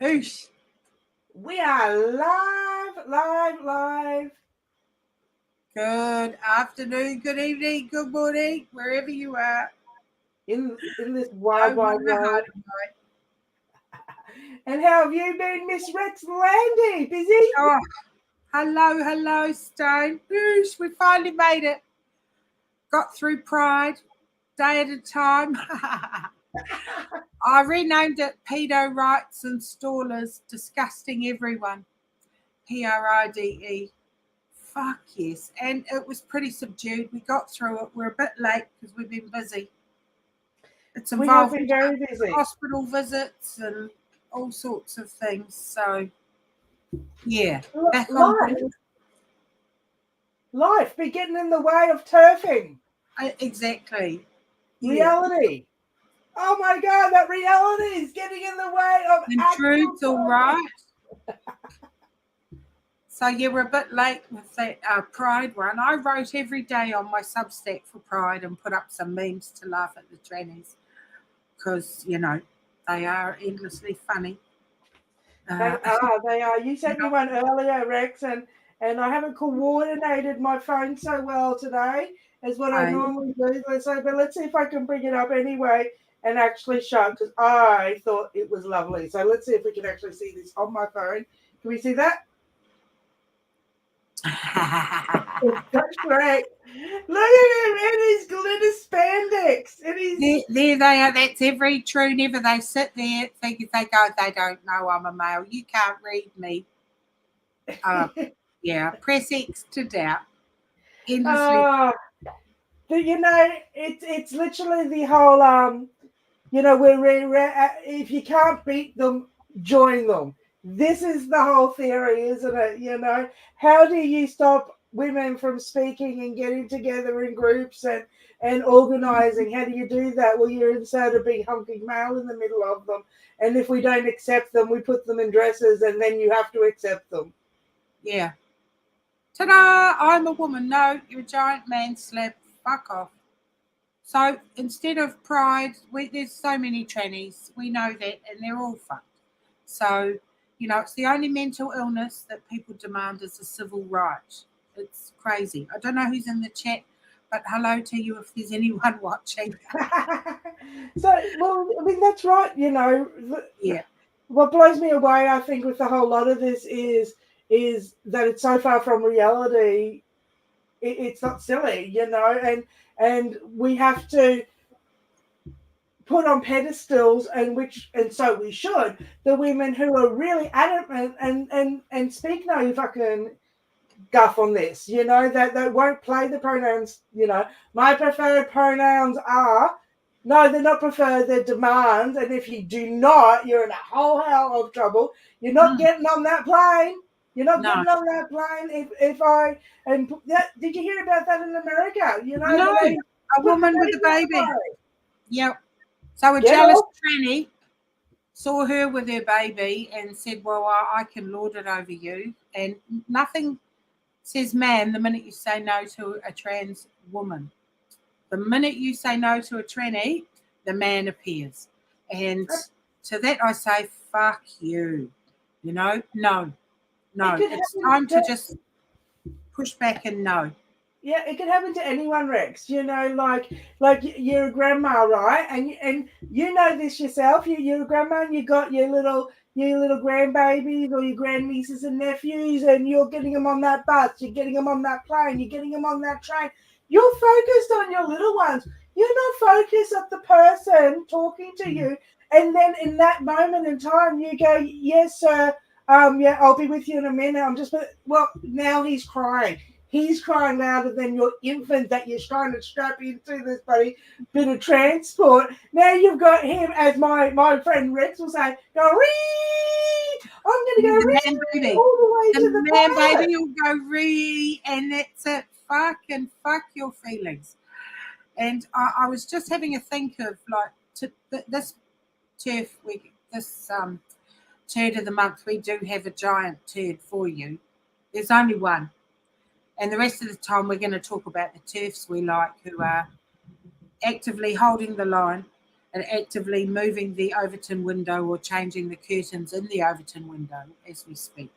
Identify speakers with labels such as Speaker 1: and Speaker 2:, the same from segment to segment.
Speaker 1: Oosh.
Speaker 2: We are live.
Speaker 1: Good afternoon, good evening, good morning, wherever you are.
Speaker 2: In this
Speaker 1: No
Speaker 2: wide,
Speaker 1: more
Speaker 2: wide world.
Speaker 1: hard and
Speaker 2: And how have you been, Miss Rex Landy? Busy?
Speaker 1: oh, hello, Stone. Oosh, we finally made it. Got through Pride, day at a time. I renamed it Pedo Rights Installers, Disgusting Everyone. PRIDE. Fuck yes. And it was pretty subdued. We got through it. We're a bit late because we've been busy. It's
Speaker 2: We have
Speaker 1: involved
Speaker 2: been very busy.
Speaker 1: hospital visits and all sorts of things. So, yeah, back on
Speaker 2: Life,
Speaker 1: board.
Speaker 2: life be getting in the way of turfing.
Speaker 1: Exactly. Yeah.
Speaker 2: Reality. Oh my God, that reality is getting in the way of
Speaker 1: And
Speaker 2: actual
Speaker 1: Trude's all
Speaker 2: turfing.
Speaker 1: right. So, yeah, we're a bit late with that Pride one. I wrote every day on my Substack for Pride and put up some memes to laugh at the trannies because, they are endlessly funny. Uh,
Speaker 2: They are. You sent me one earlier, Rex, and I haven't coordinated my phone so well today as what I
Speaker 1: I,
Speaker 2: normally do. But let's see if I can bring it up anyway and actually show because I thought it was lovely. So let's see if we can actually see this on my phone. Can we see that? That's great. Look at him in his glitter spandex. It is.
Speaker 1: there they are. That's every true never. They sit there thinking they go, they don't know I'm a male. You can't read me. Uh, yeah, press X to doubt. Endlessly.
Speaker 2: Oh, it's literally the whole if you can't beat them, join them. This is the whole theory, isn't it? How do you stop women from speaking and getting together in groups and organizing? How do you do that? Well, you insert a big hunking male in the middle of them, and if we don't accept them, we put them in dresses, and then you have to accept them.
Speaker 1: Yeah. Ta-da! I'm a woman. No, you're a giant man slap. Fuck off. So instead of pride, there's so many trannies. We know that, and they're all fucked. So, it's the only mental illness that people demand as a civil right. It's crazy. I don't know who's in the chat, but hello to you if there's anyone watching.
Speaker 2: Well, I mean, that's right.
Speaker 1: Yeah.
Speaker 2: What blows me away, I think, with the whole lot of this is that it's so far from reality. It's not silly, and we have to put on pedestals, and so we should, the women who are really adamant and speak no fucking guff on this, that won't play the pronouns. My preferred pronouns are. No, they're not preferred, they're demands. And if you do not, you're in a whole hell of trouble. You're not
Speaker 1: Mm,
Speaker 2: getting on that plane. You're not
Speaker 1: no.
Speaker 2: getting on that plane if I and that did you hear about that in America?
Speaker 1: I know.
Speaker 2: Where they
Speaker 1: A
Speaker 2: put the
Speaker 1: woman with a
Speaker 2: baby on the
Speaker 1: baby.
Speaker 2: plane.
Speaker 1: Yep. So a
Speaker 2: Get
Speaker 1: jealous
Speaker 2: off.
Speaker 1: tranny saw her with her baby and said, well, I can lord it over you. And nothing says man the minute you say no to a trans woman. The minute you say no to a tranny, the man appears. And to that I say, fuck you. No.
Speaker 2: It could
Speaker 1: It's
Speaker 2: happen
Speaker 1: time to
Speaker 2: to
Speaker 1: just push back and no.
Speaker 2: Yeah, it could happen to anyone, Rex. Like you're a grandma, right? And you know this yourself. You're a grandma, and you got your little grandbabies or your grandnieces and nephews, and you're getting them on that bus, you're getting them on that plane, you're getting them on that train. You're focused on your little ones. You're not focused at the person talking to you. And then in that moment in time, you go, "Yes, sir. Yeah, I'll be with you in a minute. Well, now he's crying." He's crying louder than your infant that you're trying to strap into this bloody bit of transport. Now you've got him, as my friend Rex will say, go ree. I'm going to go
Speaker 1: The man
Speaker 2: ree
Speaker 1: baby.
Speaker 2: all the way
Speaker 1: The
Speaker 2: to the
Speaker 1: man
Speaker 2: bus.
Speaker 1: baby will go re, and that's it. Fuck your feelings. And I was just having a think of like this turf week, this turd of the month. We do have a giant turd for you. There's only one, and the rest of the time we're going to talk about the turfs we like, who are actively holding the line and actively moving the Overton window or changing the curtains in the Overton window as we speak.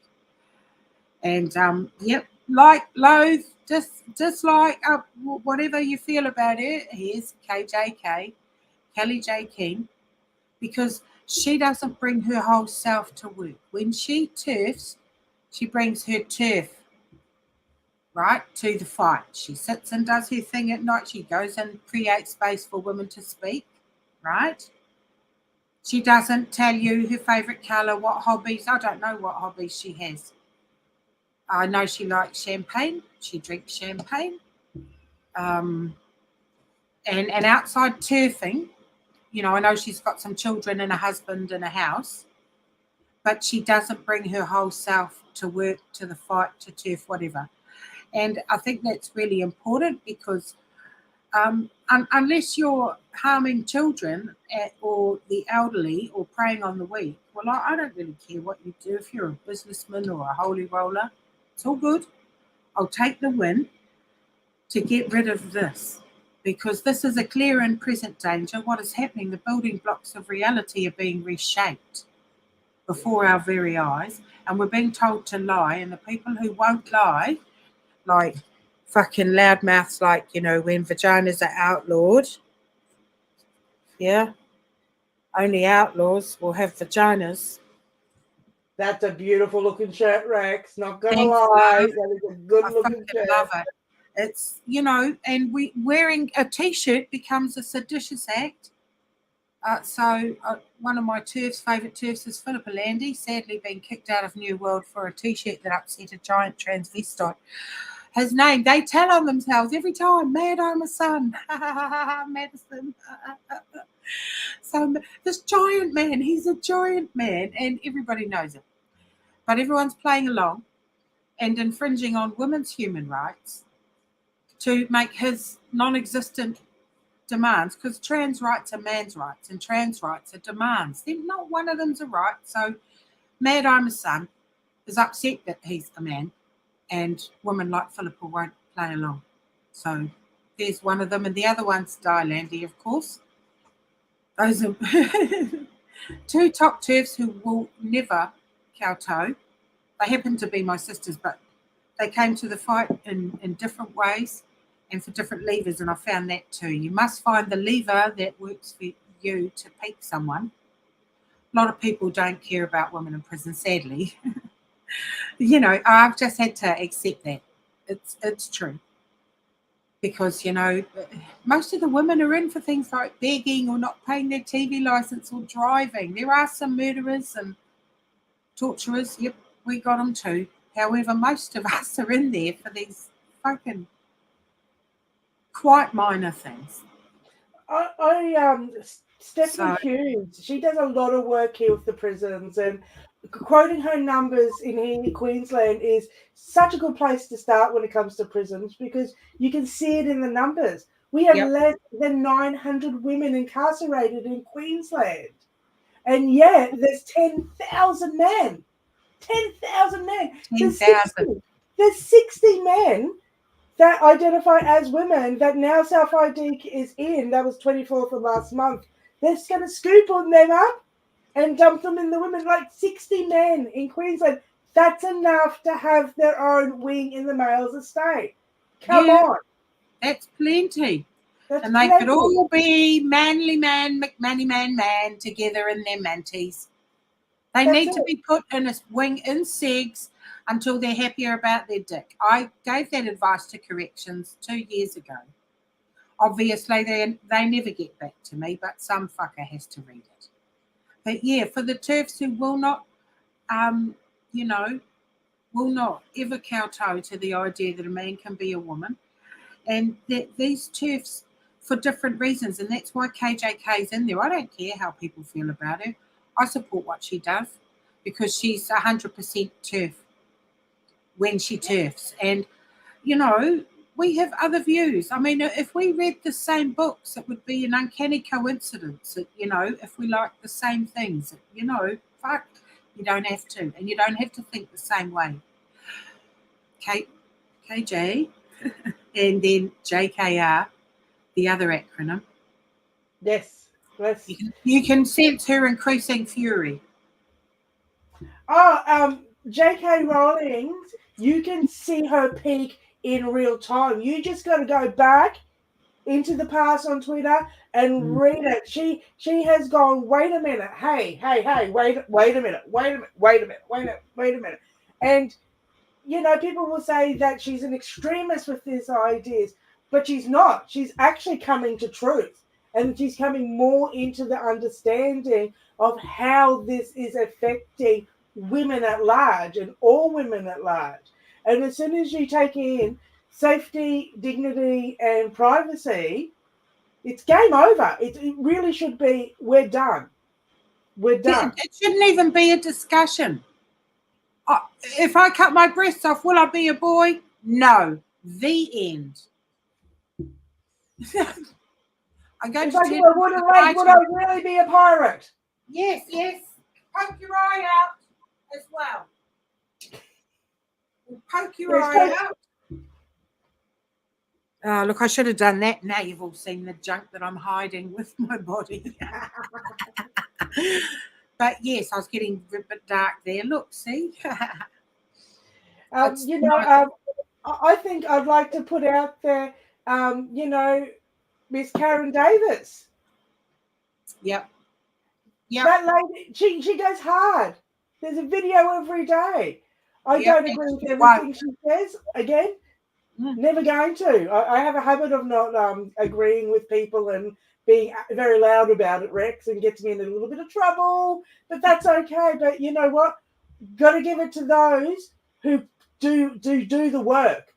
Speaker 1: And yep, like, loathe, dislike, whatever you feel about her. Here's KJK, Kelly J. King, because she doesn't bring her whole self to work. When she turfs, she brings her turf, right, to the fight. She sits and does her thing at night. She goes and creates space for women to speak, right? She doesn't tell you her favourite colour, what hobbies. I don't know what hobbies she has. I know she likes champagne. She drinks champagne. And outside turfing, I know she's got some children and a husband and a house, but she doesn't bring her whole self to work, to the fight, to turf, whatever. And I think that's really important because unless you're harming children or the elderly or preying on the weak, well, I don't really care what you do. If you're a businessman or a holy roller, it's all good. I'll take the win to get rid of this, because this is a clear and present danger. What is happening? The building blocks of reality are being reshaped before our very eyes, and we're being told to lie. And the people who won't lie, like fucking loudmouths, like, when vaginas are outlawed, yeah, only outlaws will have vaginas.
Speaker 2: That's a beautiful looking shirt, Rex. Not gonna
Speaker 1: Thanks,
Speaker 2: lie,
Speaker 1: love.
Speaker 2: that is a good
Speaker 1: I
Speaker 2: looking
Speaker 1: fucking
Speaker 2: shirt.
Speaker 1: love it. It's, and wearing a t-shirt becomes a seditious act. So one of my favourite turfs is Philippa Landy, sadly being kicked out of New World for a t-shirt that upset a giant transvestite. His name, they tell on themselves every time, Mad, I'm a son. Madison. So this giant man, he's a giant man, and everybody knows it. But everyone's playing along and infringing on women's human rights to make his non-existent demands, because trans rights are man's rights and trans rights are demands. Then not one of them's a right. So Mad, I'm a son is upset that he's a man, and women like Philippa won't play along. So there's one of them, and the other one's Landy, of course. Those are two top turfs who will never kowtow. They happen to be my sisters, but they came to the fight in different ways and for different levers, and I found that too. You must find the lever that works for you to peak someone. A lot of people don't care about women in prison, sadly. I've just had to accept that. It's true. Because, most of the women are in for things like begging or not paying their TV license or driving. There are some murderers and torturers. Yep, we got them too. However, most of us are in there for these fucking quite minor things.
Speaker 2: Stephanie Hughes, she does a lot of work here with the prisons, and quoting her numbers in here, Queensland is such a good place to start when it comes to prisons, because you can see it in the numbers. We have less than 900 women incarcerated in Queensland, and yet there's 10,000 men. 10,000 men.
Speaker 1: 10,000.
Speaker 2: There's 60 men that identify as women that now Self ID is in. That was 24th of last month. They're going to scoop on them up and dump them in the women, like 60 men in Queensland. That's enough to have their own wing in the males' estate. Come on.
Speaker 1: That's plenty. And they could all be manly man, McManny man together in their manties. They need to be put in a wing in segs until they're happier about their dick. I gave that advice to corrections 2 years ago. Obviously, they never get back to me, but some fucker has to read it. But yeah, for the turfs who will not, will not ever kowtow to the idea that a man can be a woman, and that these turfs, for different reasons, and that's why KJK's in there. I don't care how people feel about her. I support what she does because she's 100% turf when she turfs. And, we have other views. I mean, if we read the same books, it would be an uncanny coincidence that, if we like the same things, fuck, you don't have to. And you don't have to think the same way. KJ and then JKR, the other acronym.
Speaker 2: Yes. Let's.
Speaker 1: You can sense her increasing fury.
Speaker 2: J.K. Rowling, you can see her peak in real time. You just got to go back into the past on Twitter and read it. She has gone, wait a minute, hey, wait a minute, wait a minute, wait a minute. And people will say that she's an extremist with these ideas, but she's not. She's actually coming to truth. And she's coming more into the understanding of how this is affecting women at large and all women at large. And as soon as you take in safety, dignity, and privacy, it's game over. It really should be, we're done. We're done.
Speaker 1: It shouldn't even be a discussion. If I cut my breasts off, will I be a boy? No. The end. I'm going
Speaker 2: If
Speaker 1: to
Speaker 2: I get a wooden leg, would I really be a pirate?
Speaker 1: Yes. Poke your eye out as well. Poke your eye out. Oh, look, I should have done that. Now you've all seen the junk that I'm hiding with my body. But yes, I was getting a bit dark there. Look, see?
Speaker 2: I think I'd like to put out there, Miss Karen Davis.
Speaker 1: Yep.
Speaker 2: That lady, she goes hard. There's a video every day. I don't agree with everything she says. Again, never going to. I have a habit of not agreeing with people and being very loud about it, Rex, and gets me in a little bit of trouble. But that's okay. But you know what? Got to give it to those who do the work.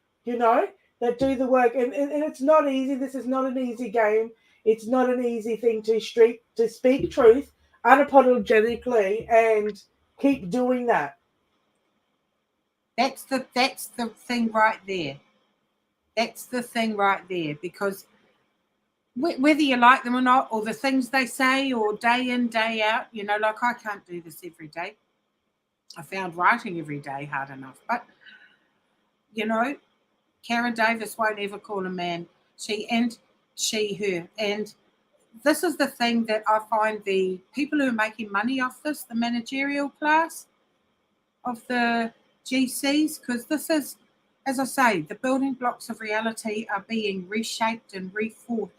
Speaker 2: That do the work, and it's not easy. This is not an easy game. It's not an easy thing to speak truth unapologetically and keep doing that.
Speaker 1: That's the thing right there. That's the thing right there, because whether you like them or not, or the things they say, or day in, day out, like I can't do this every day. I found writing every day hard enough. But, Karen Davis won't ever call a man she, her. And this is the thing that I find the people who are making money off this, the managerial class of the GCs, because this is, as I say, the building blocks of reality are being reshaped and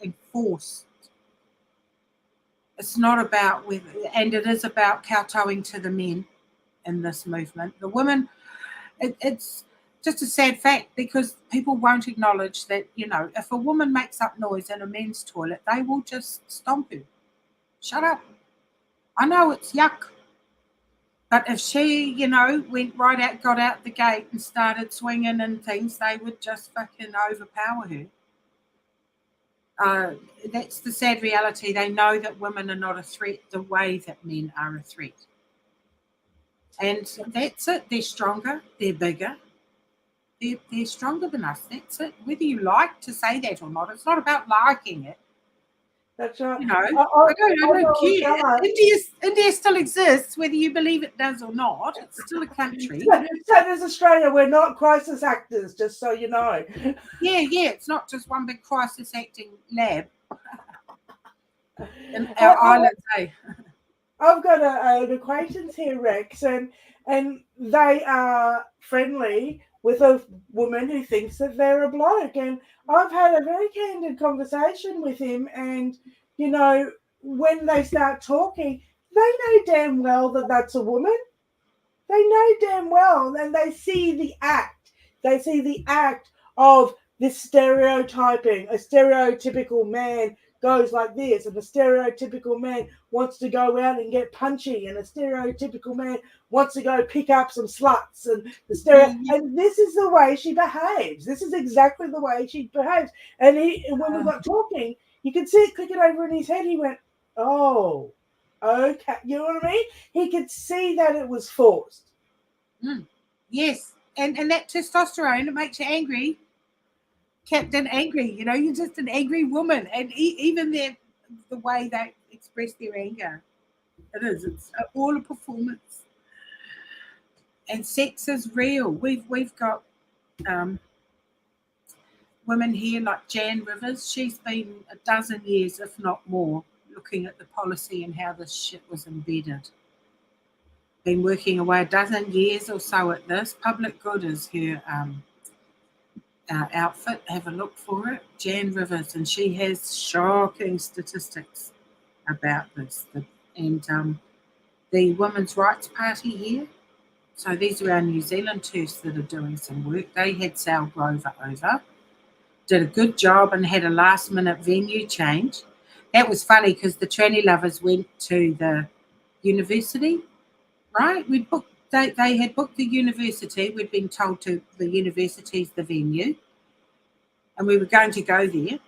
Speaker 1: enforced. It's not about and it is about kowtowing to the men in this movement. The women, it's just a sad fact, because people won't acknowledge that, if a woman makes up noise in a men's toilet, they will just stomp her. Shut up. I know it's yuck. But if she, went right out, got out the gate and started swinging and things, they would just fucking overpower her. That's the sad reality. They know that women are not a threat the way that men are a threat. And that's it. They're stronger. They're bigger. They're stronger than us. That's it. Whether you like to say that or not, it's not about liking it.
Speaker 2: That's right.
Speaker 1: I don't care. India still exists, whether you believe it does or not. It's still a country.
Speaker 2: So does Australia. We're not crisis actors, just so you know.
Speaker 1: Yeah. It's not just one big crisis acting lab in our islands, eh?
Speaker 2: I've got an acquaintance here, Rex, and they are friendly with a woman who thinks that they're a bloke. And I've had a very candid conversation with him, and, when they start talking, they know damn well that that's a woman. They know damn well, and they see the act. They see the act of this stereotyping. A stereotypical man goes like this, and a stereotypical man wants to go out and get punchy, and a stereotypical man wants to go pick up some sluts, and and this is the way she behaves. This is exactly the way she behaves. And when we got talking, you could see it clicking over in his head. He went, "Oh, okay." You know what I mean? He could see that it was forced.
Speaker 1: Yes, and that testosterone, it makes you angry. Captain angry, you're just an angry woman, and even the way they express their anger, it's all a performance. And sex is real. We've got women here like Jan Rivers. She's been a dozen years, if not more, looking at the policy and how this shit was embedded. Been working away a dozen years or so at this. Public Good is her outfit. Have a look for it. Jan Rivers, and she has shocking statistics about this. The Women's Rights Party here. So these are our New Zealand Turds that are doing some work. They had Sal Grover over, did a good job and had a last minute venue change. That was funny because the tranny lovers went to the university, right? They had booked the university. We'd been told to the university's the venue, and we were going to go there.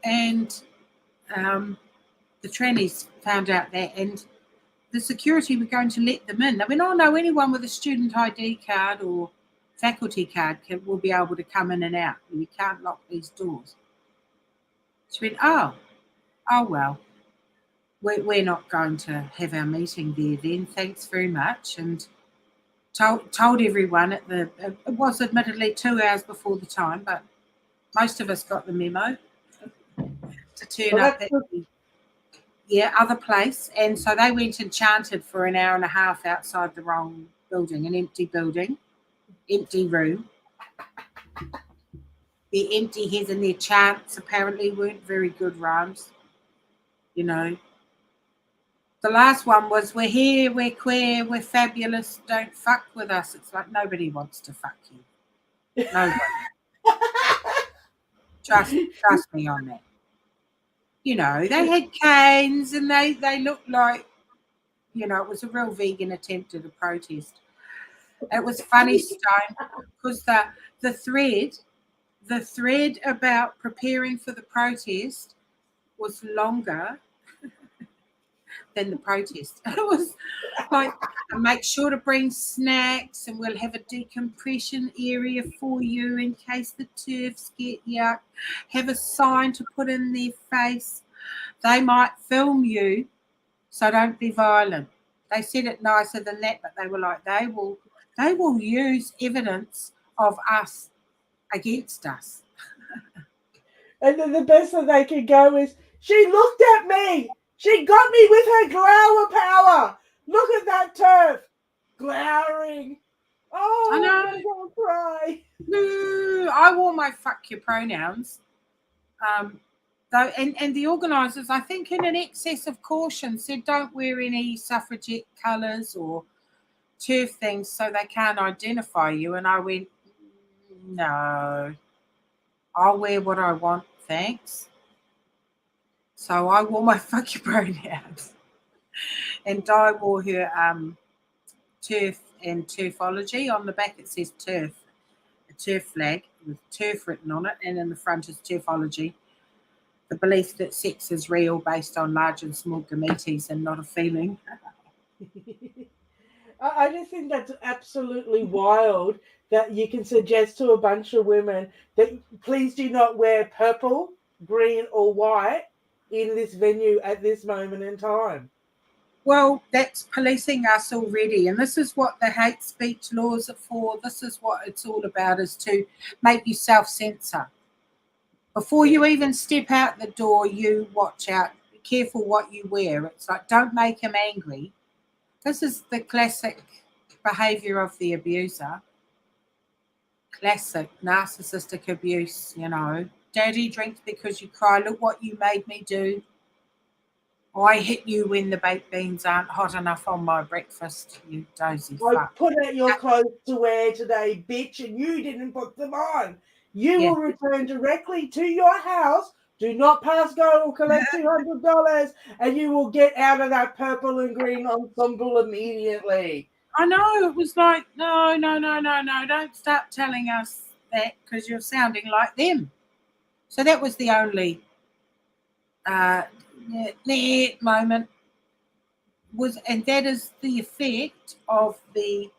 Speaker 1: And the trannies found out that, and the security were going to let them in. They went, oh no, anyone with a student ID card or faculty card will be able to come in and out. You can't lock these doors. She went, oh well, we're not going to have our meeting there then. Thanks very much. And told everyone it was admittedly 2 hours before the time, but most of us got the memo to turn up at the other place. And so they went and chanted for an hour and a half outside the wrong building, an empty building, empty room. Their empty heads and their chants apparently weren't very good rhymes. You know. The last one was, we're here, we're queer, we're fabulous, don't fuck with us. It's like nobody wants to fuck you. Nobody. Trust me on that. You know, they had canes and they looked like, you know, it was a real vegan attempt at a protest. It was funny, Stone, because the thread about preparing for the protest was longer than the protest. It was like, make sure to bring snacks and we'll have a decompression area for you in case the turfs get yuck. Have a sign to put in their face. They might film you, so don't be violent. They said it nicer than that, but they were like, they will use evidence of us against us.
Speaker 2: And then the best that they could go is, she looked at me. She got me with her glower power. Look at that turf. Glowering. Oh,
Speaker 1: I know.
Speaker 2: I'm going to cry.
Speaker 1: No, I wore my fuck your pronouns. Though, and the organisers, I think in an excess of caution, said don't wear any suffragette colours or turf things so they can't identify you. And I went, no, I'll wear what I want, thanks. So I wore my fuck your pronouns. And Di wore her turf and turfology. On the back it says turf, a turf flag with turf written on it, and in the front is turfology. The belief that sex is real based on large and small gametes and not a feeling.
Speaker 2: I just think that's absolutely wild that you can suggest to a bunch of women that please do not wear purple, green, or white in this venue at this moment in time.
Speaker 1: Well, that's policing us already. And this is what the hate speech laws are for. This is what it's all about, is to make you self-censor. Before you even step out the door, you watch out. Be careful what you wear. It's like, don't make him angry. This is the classic behavior of the abuser. Classic narcissistic abuse, you know. Daddy drinks because you cry. Look what you made me do. I hit you when the baked beans aren't hot enough on my breakfast, you dozy fuck.
Speaker 2: I put out your clothes to wear today, bitch, and you didn't put them on. You will return directly to your house. Do not pass go or collect $200, and you will get out of that purple and green ensemble immediately.
Speaker 1: I know, it was like, no. Don't start telling us that because you're sounding like them. So that was the only moment was, and that is the effect of the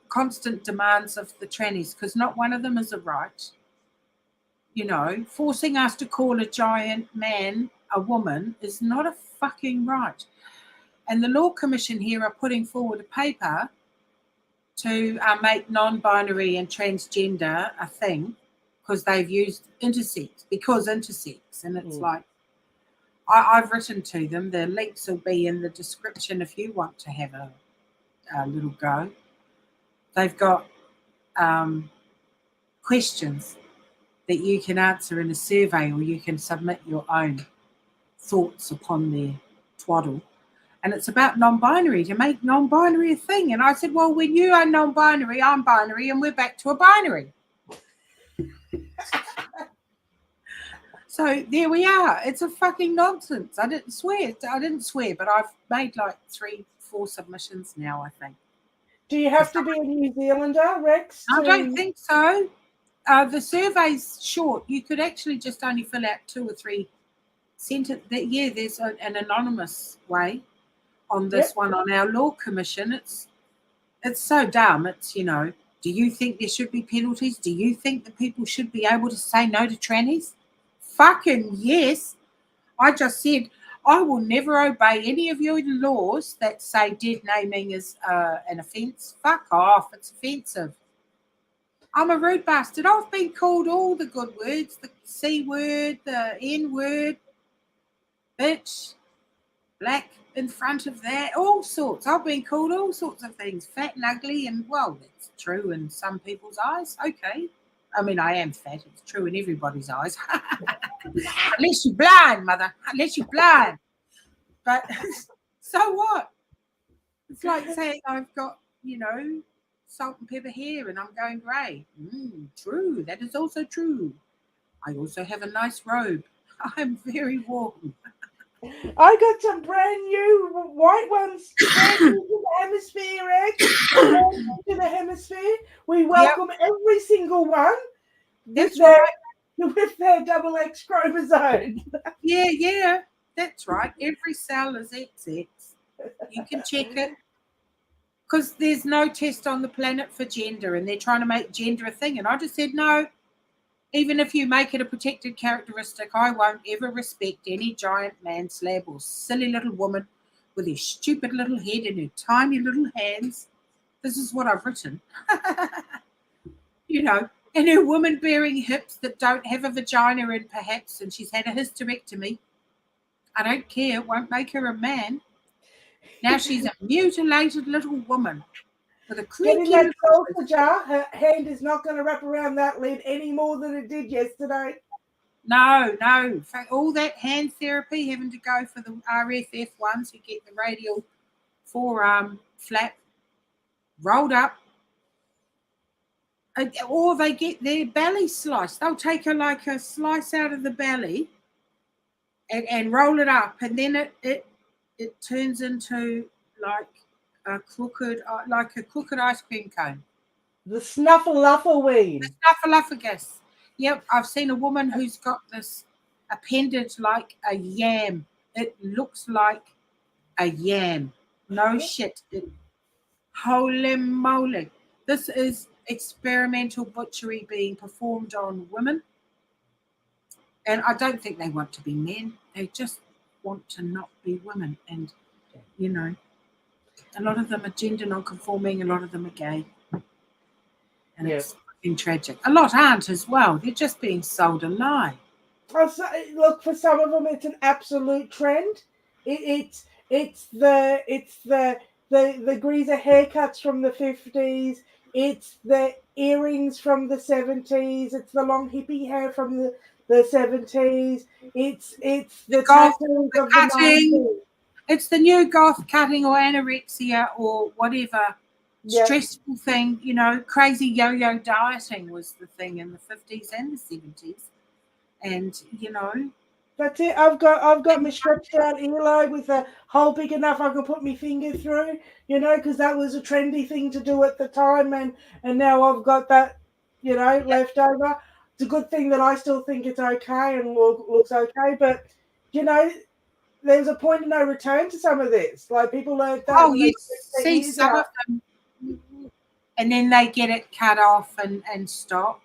Speaker 1: constant demands of the trannies, because not one of them is a right. You know, forcing us to call a giant man a woman is not a fucking right. And the Law Commission here are putting forward a paper to make non-binary and transgender a thing because they've used intersex, and it's like, I've written to them. The links will be in the description if you want to have a little go. They've got questions that you can answer in a survey, or you can submit your own thoughts upon their twaddle. And it's about non-binary, to make non-binary a thing. And I said, well, when you are non-binary, I'm binary, and we're back to a binary. So there we are. It's a fucking nonsense. I didn't swear, but I've made like 3-4 submissions now, I think.
Speaker 2: Do you have to be a New Zealander, Rex?
Speaker 1: I don't think so. The survey's short. You could actually just only fill out 2 or 3 sentences. Yeah, there's an anonymous way on this one on our law commission. It's so dumb. It's, do you think there should be penalties? Do you think that people should be able to say no to trannies? Fucking yes. I just said, I will never obey any of your laws that say dead naming is an offence. Fuck off. It's offensive. I'm a rude bastard. I've been called all the good words, the C word, the N word, bitch, black in front of that, all sorts. I've been called all sorts of things, fat and ugly, and, well, that's true in some people's eyes. Okay. I mean, I am fat. It's true in everybody's eyes. Unless you're blind, mother. Unless you're blind. But so what? It's like saying I've got, salt and pepper hair and I'm going grey. True. That is also true. I also have a nice robe. I'm very warm.
Speaker 2: I got some brand new white ones brand new to the hemisphere, Egg. To the hemisphere. We welcome every single one with their double X chromosome.
Speaker 1: Yeah. That's right. Every cell is XX. You can check it. Because there's no test on the planet for gender, and they're trying to make gender a thing. And I just said, no, even if you make it a protected characteristic, I won't ever respect any giant man slab or silly little woman with her stupid little head and her tiny little hands. This is what I've written. And her woman-bearing hips that don't have a vagina in, perhaps, and she's had a hysterectomy. I don't care. It won't make her a man. Now she's a mutilated little woman with a creaky
Speaker 2: little salsa jar. Her hand is not going to wrap around that lid any more than it did yesterday.
Speaker 1: No. All that hand therapy, having to go for the RFF ones who get the radial forearm flap rolled up, or they get their belly sliced. They'll take a slice out of the belly and roll it up, and then it turns into like a crooked ice cream cone.
Speaker 2: The snuffleupagus.
Speaker 1: The snuffleupagus. Yep, I've seen a woman who's got this appendage like a yam. It looks like a yam. No shit. Holy moly. This is experimental butchery being performed on women. And I don't think they want to be men. They just want to not be women. And, a lot of them are gender non-conforming. A lot of them are gay. And it's fucking tragic. A lot aren't as well. They're just being sold a lie.
Speaker 2: Look, for some of them, it's an absolute trend. It's the greaser haircuts from the 50s. It's the earrings from the 70s. It's the long hippie hair from the 70s. It's the tattoos of the 90s.
Speaker 1: It's the new goth cutting or anorexia or whatever stressful thing. Crazy yo-yo dieting was the thing in the 50s and the 70s. And,
Speaker 2: That's it. I've got my stretched out earlobe with a hole big enough I can put my finger through, because that was a trendy thing to do at the time, and now I've got that, left over. It's a good thing that I still think it's okay and looks okay, but there's a point of no return to some of this. Like, people learned that.
Speaker 1: Oh, you see some of them, and then they get it cut off and stop.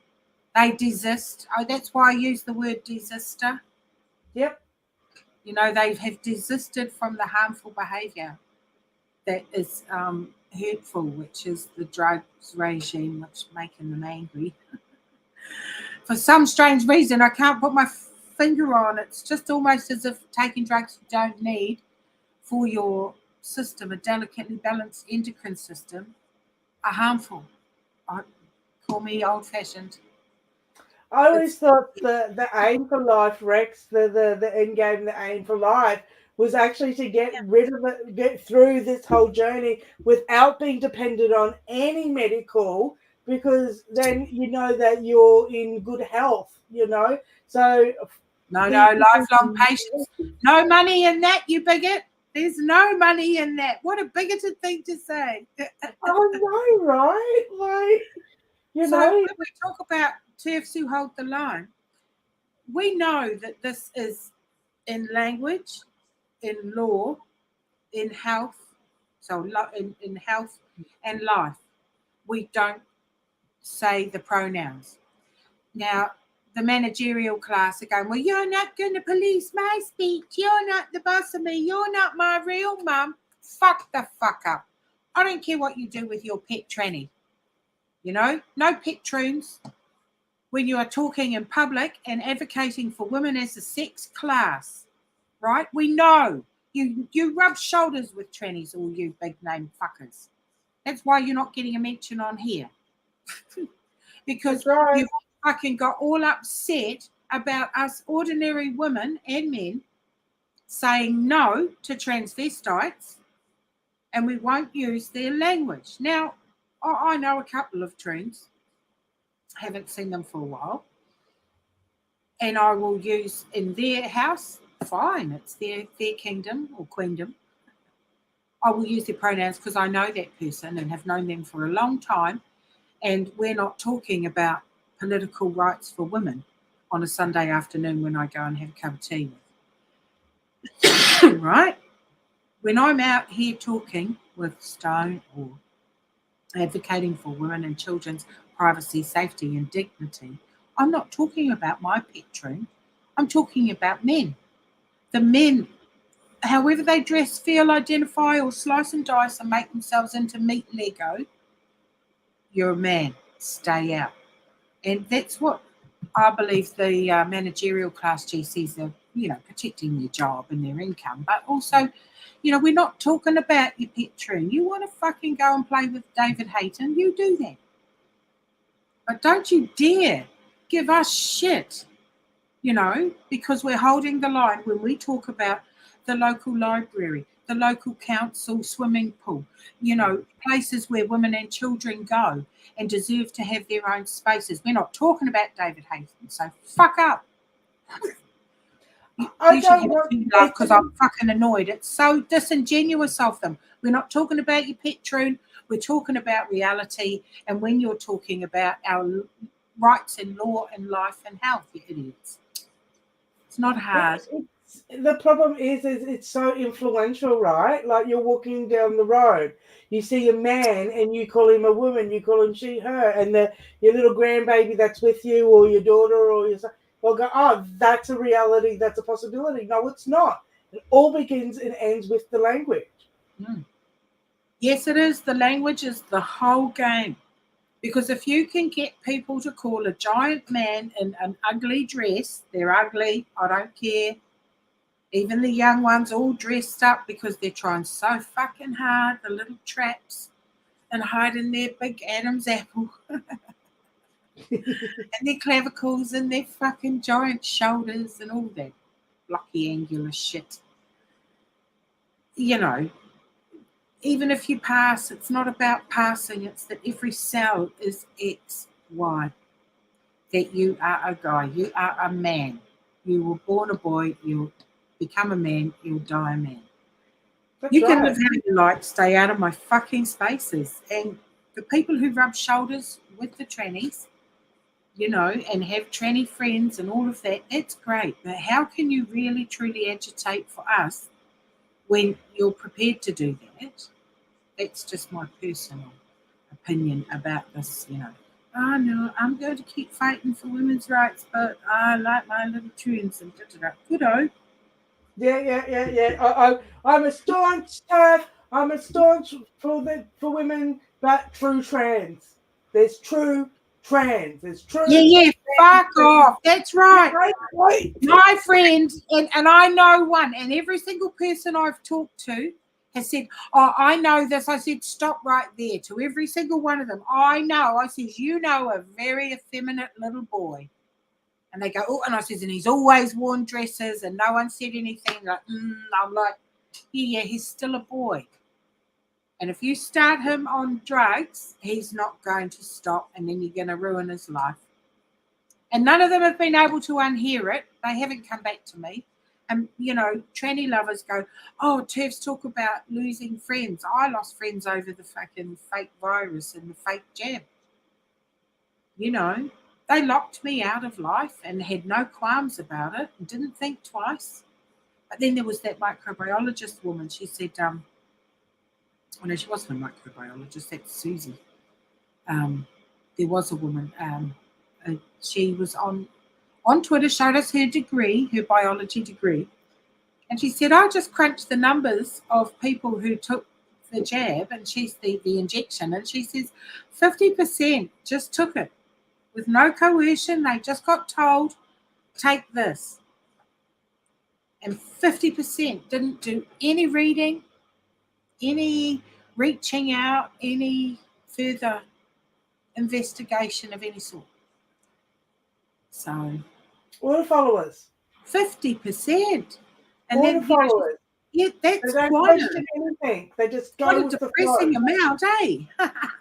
Speaker 1: They desist. Oh, that's why I use the word desister.
Speaker 2: Yep.
Speaker 1: They have desisted from the harmful behaviour that is hurtful, which is the drugs regime, which is making them angry. For some strange reason, I can't put my finger on. It's just almost as if taking drugs you don't need for your system, a delicately balanced endocrine system, are harmful. I, call me old fashioned.
Speaker 2: I always
Speaker 1: It's
Speaker 2: thought the aim for life, Rex, the end game, the aim for life was actually to get
Speaker 1: yeah.
Speaker 2: rid of it, get through this whole journey without being dependent on any medical, because then you know that you're in good health, you know. So
Speaker 1: No, no,
Speaker 2: the
Speaker 1: lifelong patience. No money in that, you bigot. There's no money in that. What a bigoted thing to say.
Speaker 2: I know, right? Like, you
Speaker 1: So when
Speaker 2: know,
Speaker 1: we talk about TFs who hold the line, we know that this is in language, in law, in health, in health and life. We don't say the pronouns. Now, the managerial class are going, well, you're not going to police my speech. You're not the boss of me. You're not my real mum. Fuck the fuck up. I don't care what you do with your pet tranny. You know, no pet troons when you are talking in public and advocating for women as a sex class, right? We know you rub shoulders with trannies, all you big name fuckers. That's why you're not getting a mention on here. Because
Speaker 2: that's right.
Speaker 1: you fucking got all upset about us ordinary women and men saying no to transvestites and we won't use their language. Now, I know a couple of trends, haven't seen them for a while, and I will use in their house, fine, it's their kingdom or queendom. I will use their pronouns because I know that person and have known them for a long time. And we're not talking about political rights for women on a Sunday afternoon when I go and have a cup of tea with. Right? When I'm out here talking with Stone or advocating for women and children's privacy, safety, and dignity, I'm not talking about my pet troon. I'm talking about men. The men, however they dress, feel, identify, or slice and dice and make themselves into meat Lego, you're a man. Stay out. And that's what I believe the managerial class GCs are, protecting their job and their income. But also, we're not talking about your pet troon. You want to fucking go and play with David Hayton, you do that. But don't you dare give us shit, because we're holding the line when we talk about the local library, the local council swimming pool, places where women and children go and deserve to have their own spaces. We're not talking about David Hayton, so fuck up.
Speaker 2: I
Speaker 1: You should
Speaker 2: don't
Speaker 1: have
Speaker 2: want
Speaker 1: to laugh because
Speaker 2: Nathan.
Speaker 1: I'm fucking annoyed. It's so disingenuous of them. We're not talking about your pet troon. We're talking about reality. And when you're talking about our rights in law and life and health, you idiots. It's not hard.
Speaker 2: The problem is it's so influential, right? Like you're walking down the road, you see a man and you call him a woman, you call him she, her, and your little grandbaby that's with you, or your daughter, or your son, will go, oh, that's a reality, that's a possibility. No, it's not. It all begins and ends with the language.
Speaker 1: Mm. Yes, it is. The language is the whole game. Because if you can get people to call a giant man in an ugly dress, they're ugly, I don't care. Even the young ones all dressed up because they're trying so fucking hard, the little traps, and hiding their big Adam's apple and their clavicles and their fucking giant shoulders and all that blocky angular shit. You know, even if you pass, it's not about passing, it's that every cell is X, Y. That you are a guy, you are a man. You were born a boy, you'll become a man, you'll die a man.
Speaker 2: That's
Speaker 1: You can
Speaker 2: right.
Speaker 1: live how you like, stay out of my fucking spaces. And the people who rub shoulders with the trannies, and have tranny friends and all of that, it's great. But how can you really truly agitate for us when you're prepared to do that? That's just my personal opinion about this. Oh no, I'm going to keep fighting for women's rights, but I like my little tunes and da. Good.
Speaker 2: Yeah. I'm a staunch TERF. I'm a staunch for women, but true trans. There's true trans. There's true.
Speaker 1: Yeah, fuck off. That's right.
Speaker 2: Right.
Speaker 1: My friend, and I know one, and every single person I've talked to has said, "Oh, I know this." I said, "Stop right there." To every single one of them, I know. I says, "You know a very effeminate little boy." And they go, "Oh," and I says, "And he's always worn dresses," and no one said anything. Like, I'm like, yeah, he's still a boy. And if you start him on drugs, he's not going to stop, and then you're going to ruin his life. And none of them have been able to unhear it. They haven't come back to me. And, tranny lovers go, "Oh, Turfs talk about losing friends. I lost friends over the fucking fake virus and the fake jab. You know, they locked me out of life and had no qualms about it and didn't think twice." But then there was that microbiologist woman. She said, oh no, she wasn't a microbiologist, that's Susie. There was a woman. She was on Twitter, showed us her degree, her biology degree. And she said, "I just crunched the numbers of people who took the jab," and she's the injection. And she says 50% just took it with no coercion. They just got told, "Take this." And 50% didn't do any reading, any reaching out, any further investigation of any sort. So
Speaker 2: All the followers.
Speaker 1: 50%. And
Speaker 2: All
Speaker 1: then
Speaker 2: the followers.
Speaker 1: yeah, that's
Speaker 2: They don't
Speaker 1: quite
Speaker 2: question anything. They just
Speaker 1: quite
Speaker 2: go
Speaker 1: a
Speaker 2: with the
Speaker 1: depressing
Speaker 2: flow.
Speaker 1: amount, eh?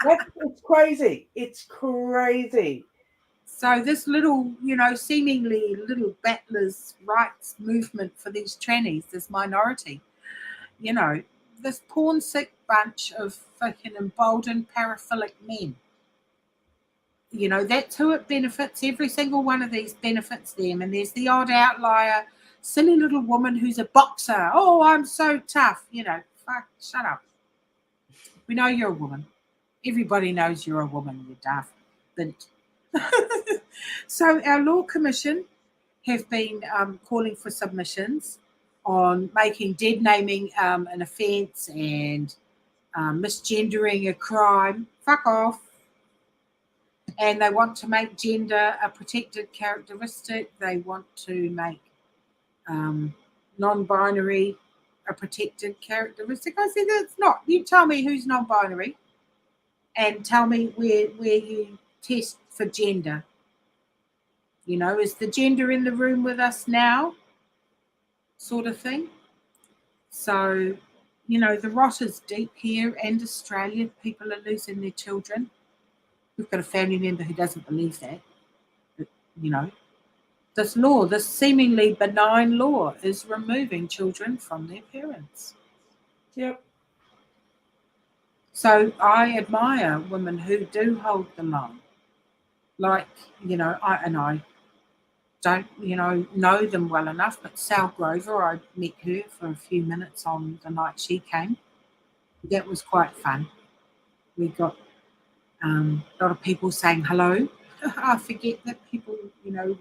Speaker 2: It's crazy. It's crazy.
Speaker 1: So this little, seemingly little battlers' rights movement for these trannies, this minority, you know, this porn sick bunch of fucking emboldened paraphilic men. That's who it benefits. Every single one of these benefits them. And there's the odd outlier, silly little woman who's a boxer. "Oh, I'm so tough." Fuck, shut up. We know you're a woman. Everybody knows you're a woman, you daft bint. So our Law Commission have been calling for submissions on making dead naming an offence and misgendering a crime. Fuck off. And they want to make gender a protected characteristic. They want to make non-binary a protected characteristic. I said, "That's not. You tell me who's non-binary and tell me where you test for gender. Is the gender in the room with us now?" Sort of thing. So, the rot is deep here and Australia. People are losing their children. We've got a family member who doesn't believe that. But, this law, this seemingly benign law, is removing children from their parents.
Speaker 2: Yep.
Speaker 1: So I admire women who do hold the line. Like, I don't, know them well enough, but Sal Grover, I met her for a few minutes on the night she came. That was quite fun. We got a lot of people saying hello. I forget that people,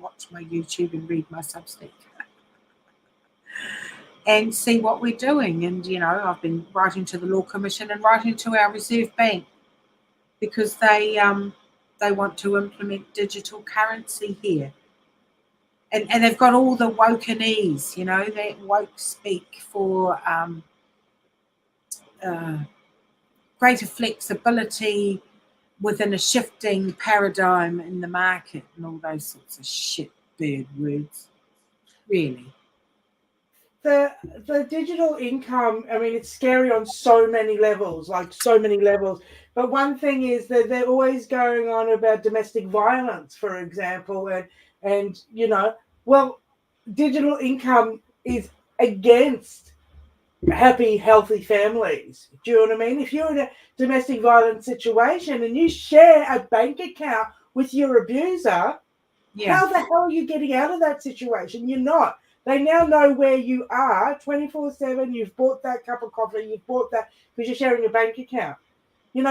Speaker 1: watch my YouTube and read my Substack and see what we're doing. And, I've been writing to the Law Commission and writing to our Reserve Bank because they want to implement digital currency here. And they've got all the wokenese, that woke speak for greater flexibility within a shifting paradigm in the market and all those sorts of shit bird words. Really.
Speaker 2: The digital income, I mean, it's scary on so many levels, like so many levels. But one thing is that they're always going on about domestic violence, for example, and well, digital income is against happy, healthy families. Do you know what I mean? If you're in a domestic violence situation and you share a bank account with your abuser, how the hell are you getting out of that situation? You're not. They now know where you are 24/7. You've bought that cup of coffee. You've bought that because you're sharing a bank account.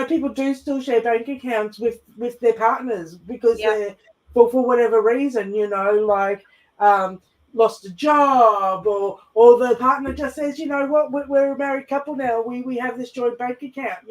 Speaker 2: People do still share bank accounts with their partners because they're for whatever reason. Like lost a job or the partner just says, "You know what? We're a married couple now. We have this joint bank account."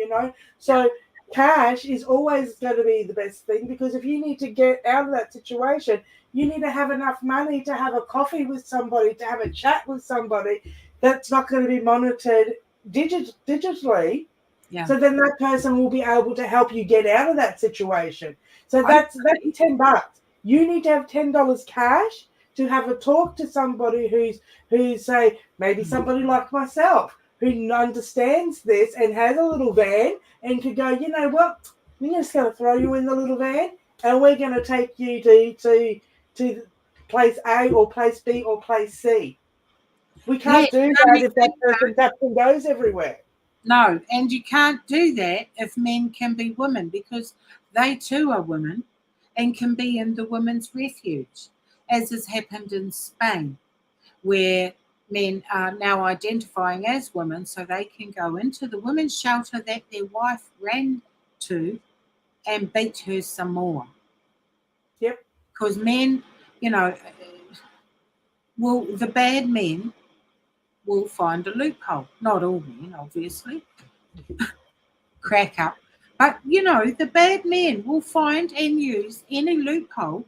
Speaker 2: So cash is always going to be the best thing, because if you need to get out of that situation, you need to have enough money to have a coffee with somebody, to have a chat with somebody that's not going to be monitored digitally.
Speaker 1: Yeah.
Speaker 2: So then that person will be able to help you get out of that situation. So that's
Speaker 1: Okay.
Speaker 2: $10. You need to have $10 cash to have a talk to somebody who's say maybe somebody like myself who understands this and has a little van and could go, you know what, we're just going to throw you in the little van and we're going to take you to place A or place B or place C. We
Speaker 1: Yeah,
Speaker 2: can't do
Speaker 1: you
Speaker 2: that
Speaker 1: only
Speaker 2: if that
Speaker 1: think
Speaker 2: person taps and goes everywhere.
Speaker 1: no, and you can't do that if men can be women, because they too are women and can be in the women's refuge, as has happened in Spain, where men are now identifying as women so they can go into the women's shelter that their wife ran to and beat her some more.
Speaker 2: Yep.
Speaker 1: Because men, you know, the bad men will find a loophole. Not all men, obviously, crack up. But, the bad men will find and use any loophole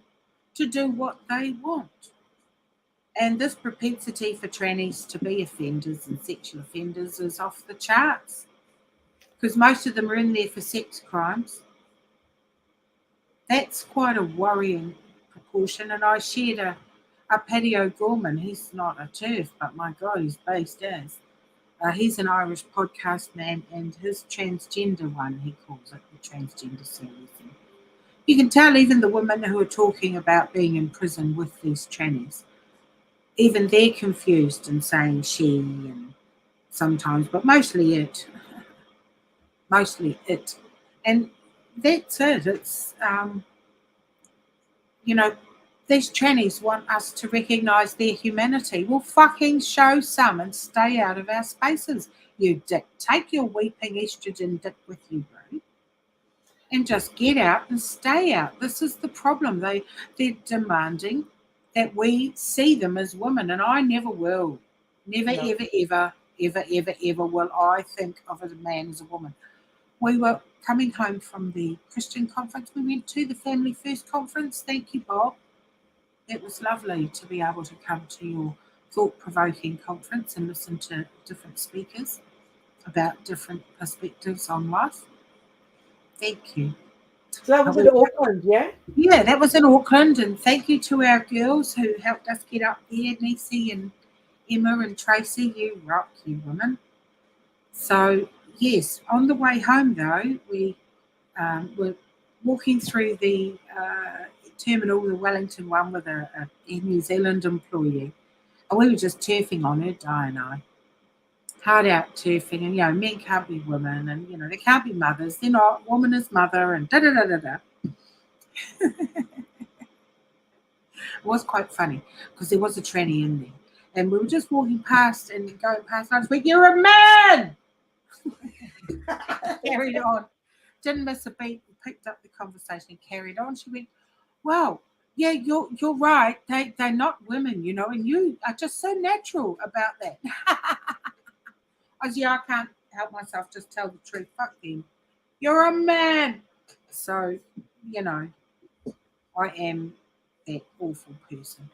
Speaker 1: to do what they want. And this propensity for trannies to be offenders and sexual offenders is off the charts, because most of them are in there for sex crimes. That's quite a worrying proportion. And I shared a Paddy Gorman. He's not a turf, but my God, he's based as. He's an Irish podcast man, and his transgender one, he calls it the transgender series. And you can tell even the women who are talking about being in prison with these trannies, even they're confused and saying she and sometimes, but mostly it. Mostly it. And that's it. It's, you know, these trannies want us to recognise their humanity. Well, fucking show some and stay out of our spaces, you dick. Take your weeping estrogen dick with you, bro, and just get out and stay out. This is the problem. They're demanding that we see them as women, and I never will. Never,
Speaker 2: No.
Speaker 1: ever will I think of a man as a woman. We were coming home from the Christian conference. We went to the Family First conference. Thank you, Bob. It was lovely to be able to come to your thought-provoking conference and listen to different speakers about different perspectives on life. Thank you.
Speaker 2: So that was in Auckland, yeah?
Speaker 1: Yeah, that was in Auckland, and thank you to our girls who helped us get up there, Nisi and Emma and Tracy. You rock, you women. So, yes, on the way home, though, we were walking through the terminal, the Wellington one, with a New Zealand employee. And we were just turfing on her, Di and I. Hard out turfing, and men can't be women, and they can't be mothers. They're not. Woman is mother, and da da da da da. It was quite funny because there was a tranny in there, and we were just walking past and going past. And I was like, "You're a man!" Carried on, didn't miss a beat. Picked up the conversation and carried on. She went, "Well, yeah, you're right. They're not women, and you are just so natural about that." I was, yeah, I can't help myself. Just tell the truth. Fuck them. You're a man. So, I am that awful person.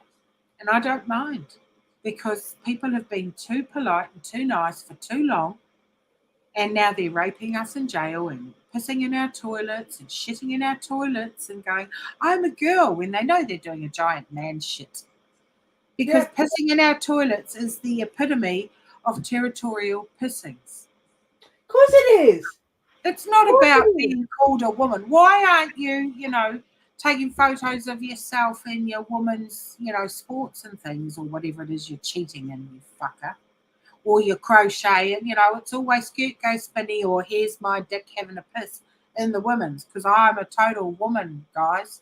Speaker 1: And I don't mind, because people have been too polite and too nice for too long. And now they're raping us in jail and pissing in our toilets and shitting in our toilets and going, I'm a girl, when they know they're doing a giant man shit. Because pissing in our toilets is the epitome of territorial pissings.
Speaker 2: Of course it is.
Speaker 1: It's not about being called a woman. Why aren't you, taking photos of yourself in your woman's, sports and things, or whatever it is you're cheating in, you fucker? Or your crochet, and it's always skirt go spinny, or here's my dick having a piss in the women's, because I'm a total woman, guys.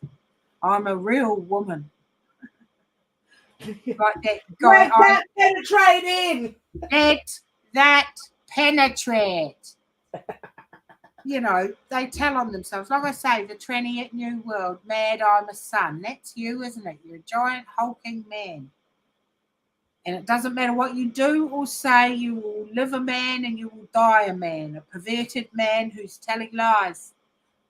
Speaker 1: I'm a real woman. Like that guy.
Speaker 2: Let that penetrate in.
Speaker 1: Let that penetrate. They tell on themselves. Like I say, the tranny at New World, mad I'm a son. That's you, isn't it? You're a giant hulking man. And it doesn't matter what you do or say, you will live a man and you will die a man, a perverted man who's telling lies.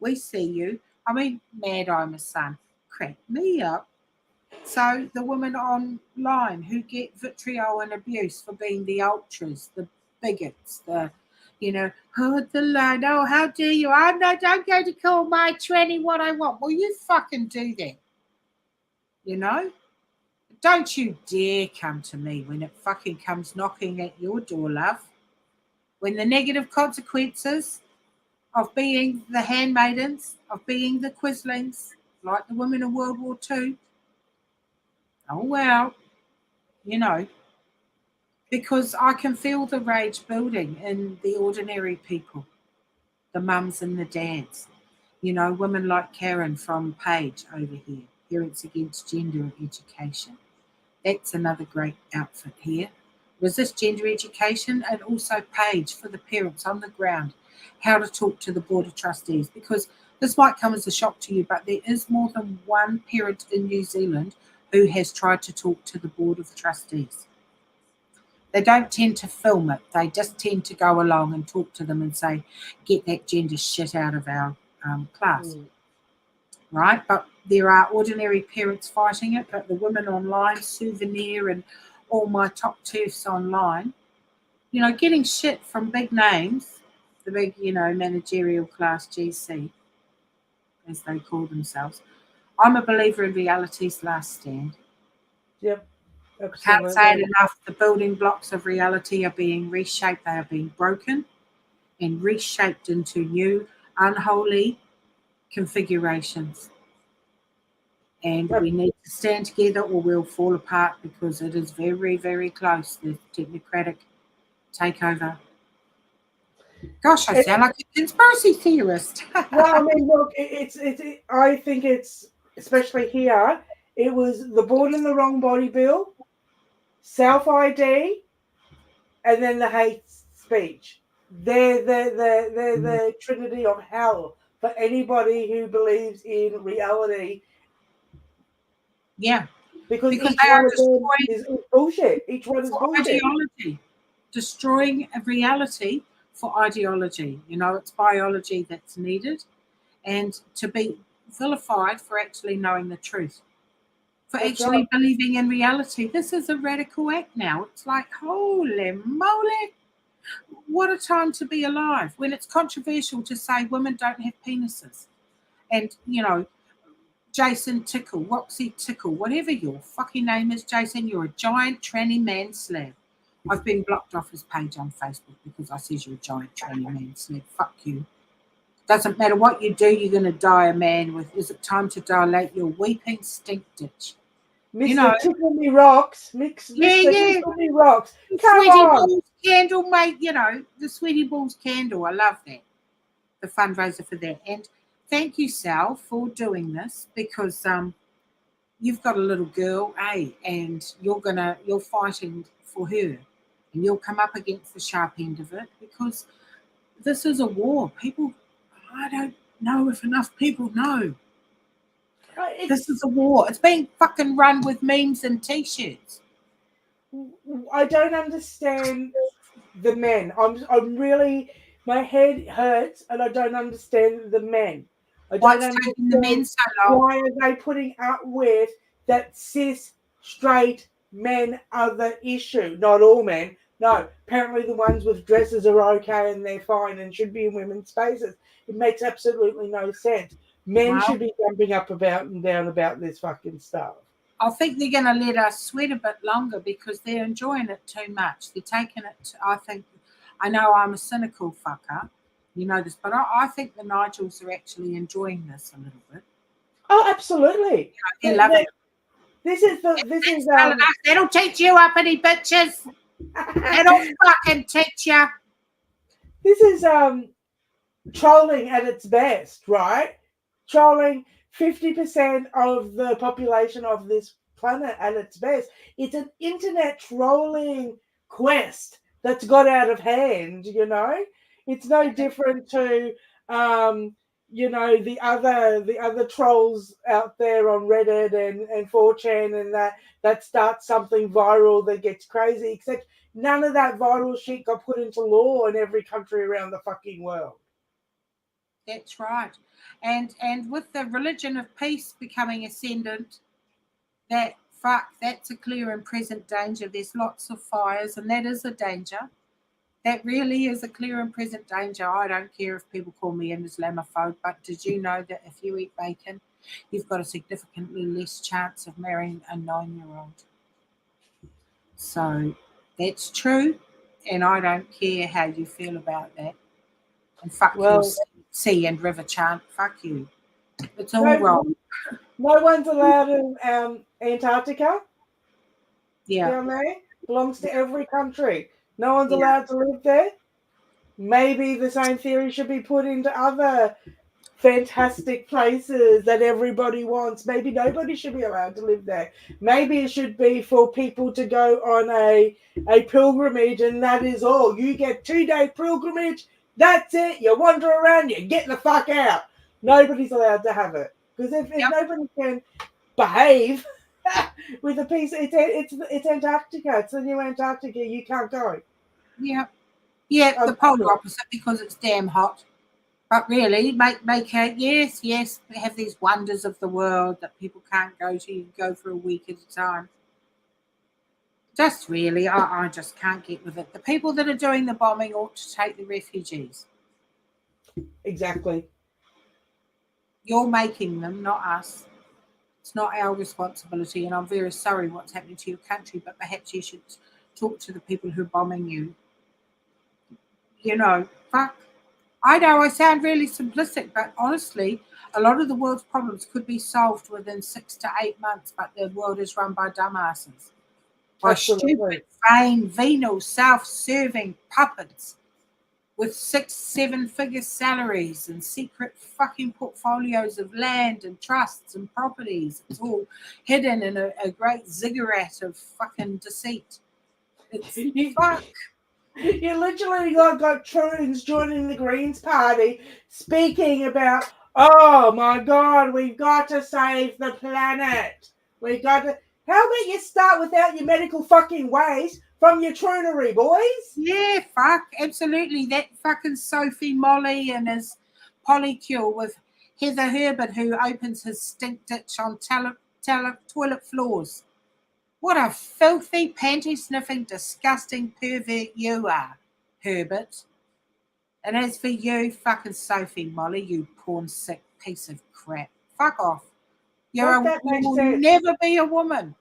Speaker 1: We see you. I mean, mad I'm a son. Crack me up. So the women online who get vitriol and abuse for being the ultras, the bigots, hold the line. Oh, how dare you? I'm going to call my tranny what I want. Well, you fucking do that. You know? Don't you dare come to me when it fucking comes knocking at your door, love. When the negative consequences of being the handmaidens, of being the quislings, like the women of World War II, oh well, you know, because I can feel the rage building in the ordinary people, the mums and the dads. You know, women like Karen from Page over here, Parents Against Gender Education. That's another great outfit here. Resist gender education and also Page for the parents on the ground, how to talk to the Board of Trustees. Because this might come as a shock to you, but there is more than one parent in New Zealand who has tried to talk to the Board of Trustees. They don't tend to film it. They just tend to go along and talk to them and say, get that gender shit out of our class. Right? But there are ordinary parents fighting it, but the women online, Souvenir, and all my top turfs online, getting shit from big names, the big, managerial class GC, as they call themselves. I'm a believer in reality's last stand.
Speaker 2: Yep.
Speaker 1: Can't say it
Speaker 2: Absolutely.
Speaker 1: enough. The building blocks of reality are being reshaped, they are being broken and reshaped into new, unholy configurations. And
Speaker 2: Yep.
Speaker 1: we need to stand together or we'll fall apart because it is very, very close, the technocratic takeover. Gosh, I sound like a conspiracy theorist.
Speaker 2: Well, I mean, look, I think it's especially here. It was the Born in the Wrong Body bill, self ID, and then the hate speech. They're the trinity of hell for anybody who believes in reality,
Speaker 1: Yeah,
Speaker 2: because
Speaker 1: because
Speaker 2: each
Speaker 1: they
Speaker 2: one
Speaker 1: are
Speaker 2: of them
Speaker 1: destroying
Speaker 2: is bullshit. Each one is
Speaker 1: for
Speaker 2: bullshit.
Speaker 1: ideology, destroying a reality for ideology. It's biology that's needed and to be vilified for actually knowing the truth, for
Speaker 2: That's right.
Speaker 1: actually believing in reality. This is a radical act now. It's like, holy moly, what a time to be alive when it's controversial to say women don't have penises. And, Jason Tickle, Roxy Tickle, whatever your fucking name is, Jason, you're a giant tranny man slab. I've been blocked off his page on Facebook because I says you're a giant tranny man slab. Fuck you. Doesn't matter what you do, you're going to die a man with. Is it time to dilate your weeping stink ditch? You know,
Speaker 2: Mr. Tickle Me Rocks.
Speaker 1: yeah,
Speaker 2: Mr.
Speaker 1: yeah.
Speaker 2: Tickle Me Rocks.
Speaker 1: The
Speaker 2: Come
Speaker 1: Sweaty
Speaker 2: on.
Speaker 1: Balls candle, mate. The Sweaty Balls candle. I love that. The fundraiser for that. And thank you, Sal, for doing this because you've got a little girl, and you're fighting for her, and you'll come up against the sharp end of it because this is a war. People, I don't know if enough people know. This is
Speaker 2: It's
Speaker 1: a war. It's being fucking run with memes and t-shirts.
Speaker 2: I don't understand the men. I'm really, my head hurts and I don't understand the men. I don't
Speaker 1: What's taking the
Speaker 2: understand
Speaker 1: men so long?
Speaker 2: why are they putting up with that cis straight men are the issue. Not all men. No, apparently the ones with dresses are okay and they're fine and should be in women's spaces. It makes absolutely no sense. Men
Speaker 1: Well,
Speaker 2: should be jumping up about and down about this fucking stuff.
Speaker 1: I think they're going to let us sweat a bit longer because they're enjoying it too much. They're taking it. I think. I know I'm a cynical fucker, you know this, but I think the Nigels are actually enjoying this a little bit.
Speaker 2: Oh, absolutely.
Speaker 1: They're loving it.
Speaker 2: This is
Speaker 1: Telling us, that'll teach you uppity bitches. It'll fucking teach you.
Speaker 2: this is trolling at its best, right? Trolling 50% of the population of this planet at its best. It's an internet trolling quest that's got out of hand, you know? It's no different to, um, the other trolls out there on Reddit and 4chan and that starts something viral that gets crazy, except none of that viral shit got put into law in every country around the fucking world.
Speaker 1: That's right. And with the religion of peace becoming ascendant, that's a clear and present danger. There's lots of fires, and that is a danger. That really is a clear and present danger. I don't care if people call me an Islamophobe, but did you know that if you eat bacon, you've got a significantly less chance of marrying a 9-year-old? So that's true, and I don't care how you feel about that. And fuck your
Speaker 2: Well,
Speaker 1: sea and river chant. Fuck you. It's all
Speaker 2: no,
Speaker 1: wrong.
Speaker 2: no one's allowed in Antarctica
Speaker 1: Yeah.
Speaker 2: down there. Belongs to every country. No one's
Speaker 1: Yeah.
Speaker 2: allowed to live there. Maybe the same theory should be put into other fantastic places that everybody wants. Maybe nobody should be allowed to live there. Maybe it should be for people to go on a pilgrimage, and that is all. You get 2-day pilgrimage, that's it. You wander around, you get the fuck out. Nobody's allowed to have it. Because if
Speaker 1: Yep.
Speaker 2: nobody can behave with a piece, it's Antarctica. It's the new Antarctica. You can't go.
Speaker 1: Yeah. Yeah. The
Speaker 2: I'm
Speaker 1: polar
Speaker 2: sure.
Speaker 1: opposite because it's damn hot. But really, make a yes. We have these wonders of the world that people can't go to. You can go for a week at a time. Just really, I just can't get with it. The people that are doing the bombing ought to take the refugees.
Speaker 2: Exactly.
Speaker 1: You're making them, not us. It's not our responsibility, and I'm very sorry what's happening to your country, but perhaps you should talk to the people who are bombing you. Fuck. I know I sound really simplistic, but honestly, a lot of the world's problems could be solved within 6 to 8 months, but the world is run by dumbasses, by
Speaker 2: Absolutely.
Speaker 1: stupid, vain, venal, self serving puppets with 6, 7 figure salaries and secret fucking portfolios of land and trusts and properties. It's all hidden in a great ziggurat of fucking deceit. It's
Speaker 2: You,
Speaker 1: fuck.
Speaker 2: you literally got Troons joining the Greens Party speaking about, oh my God, we've got to save the planet. We got to. How about you start without your medical fucking waste from your troonery, boys?
Speaker 1: Yeah, fuck, absolutely. That fucking Sophie Molly and his polycule with Heather Herbert, who opens his stink ditch on toilet floors. What a filthy, panty sniffing, disgusting pervert you are, Herbert. And as for you, fucking Sophie Molly, you porn sick piece of crap. Fuck off.
Speaker 2: Make that
Speaker 1: You
Speaker 2: make
Speaker 1: will
Speaker 2: sense.
Speaker 1: never be a woman.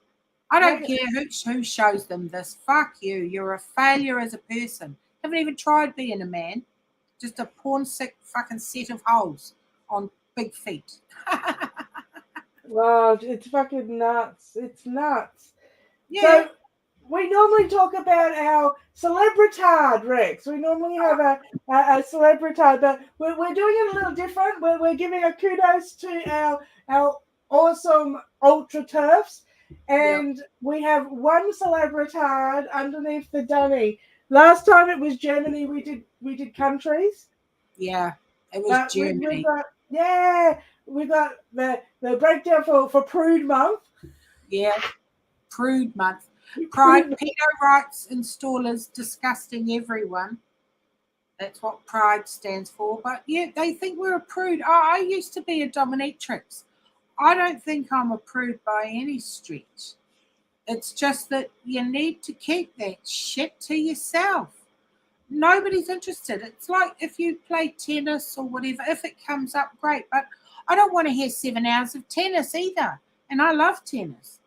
Speaker 1: I don't
Speaker 2: Make it,
Speaker 1: care who shows them this. Fuck you. You're a failure as a person. Haven't even tried being a man. Just a porn sick fucking set of holes on big feet.
Speaker 2: well, it's fucking nuts. It's nuts.
Speaker 1: Yeah.
Speaker 2: So we normally talk about our celebritard, Rex. We normally have a celebritard, but we're doing it a little different. We're giving a kudos to our awesome ultra turfs,
Speaker 1: Yep.
Speaker 2: and we have one celebritard underneath the dunny. Last time it was Germany. We did countries,
Speaker 1: Yeah. It was
Speaker 2: but we've
Speaker 1: Germany.
Speaker 2: got we got the breakdown for Prude Month.
Speaker 1: Yeah. Prude month. Pride,
Speaker 2: Prude
Speaker 1: pedo rights installers, disgusting everyone. That's what pride stands for. But yeah, they think we're a prude. I used to be a dominatrix. I don't think I'm a prude by any stretch. It's just that you need to keep that shit to yourself. Nobody's interested. It's like if you play tennis or whatever, if it comes up, great. But I don't want to hear 7 hours of tennis either. And I love tennis.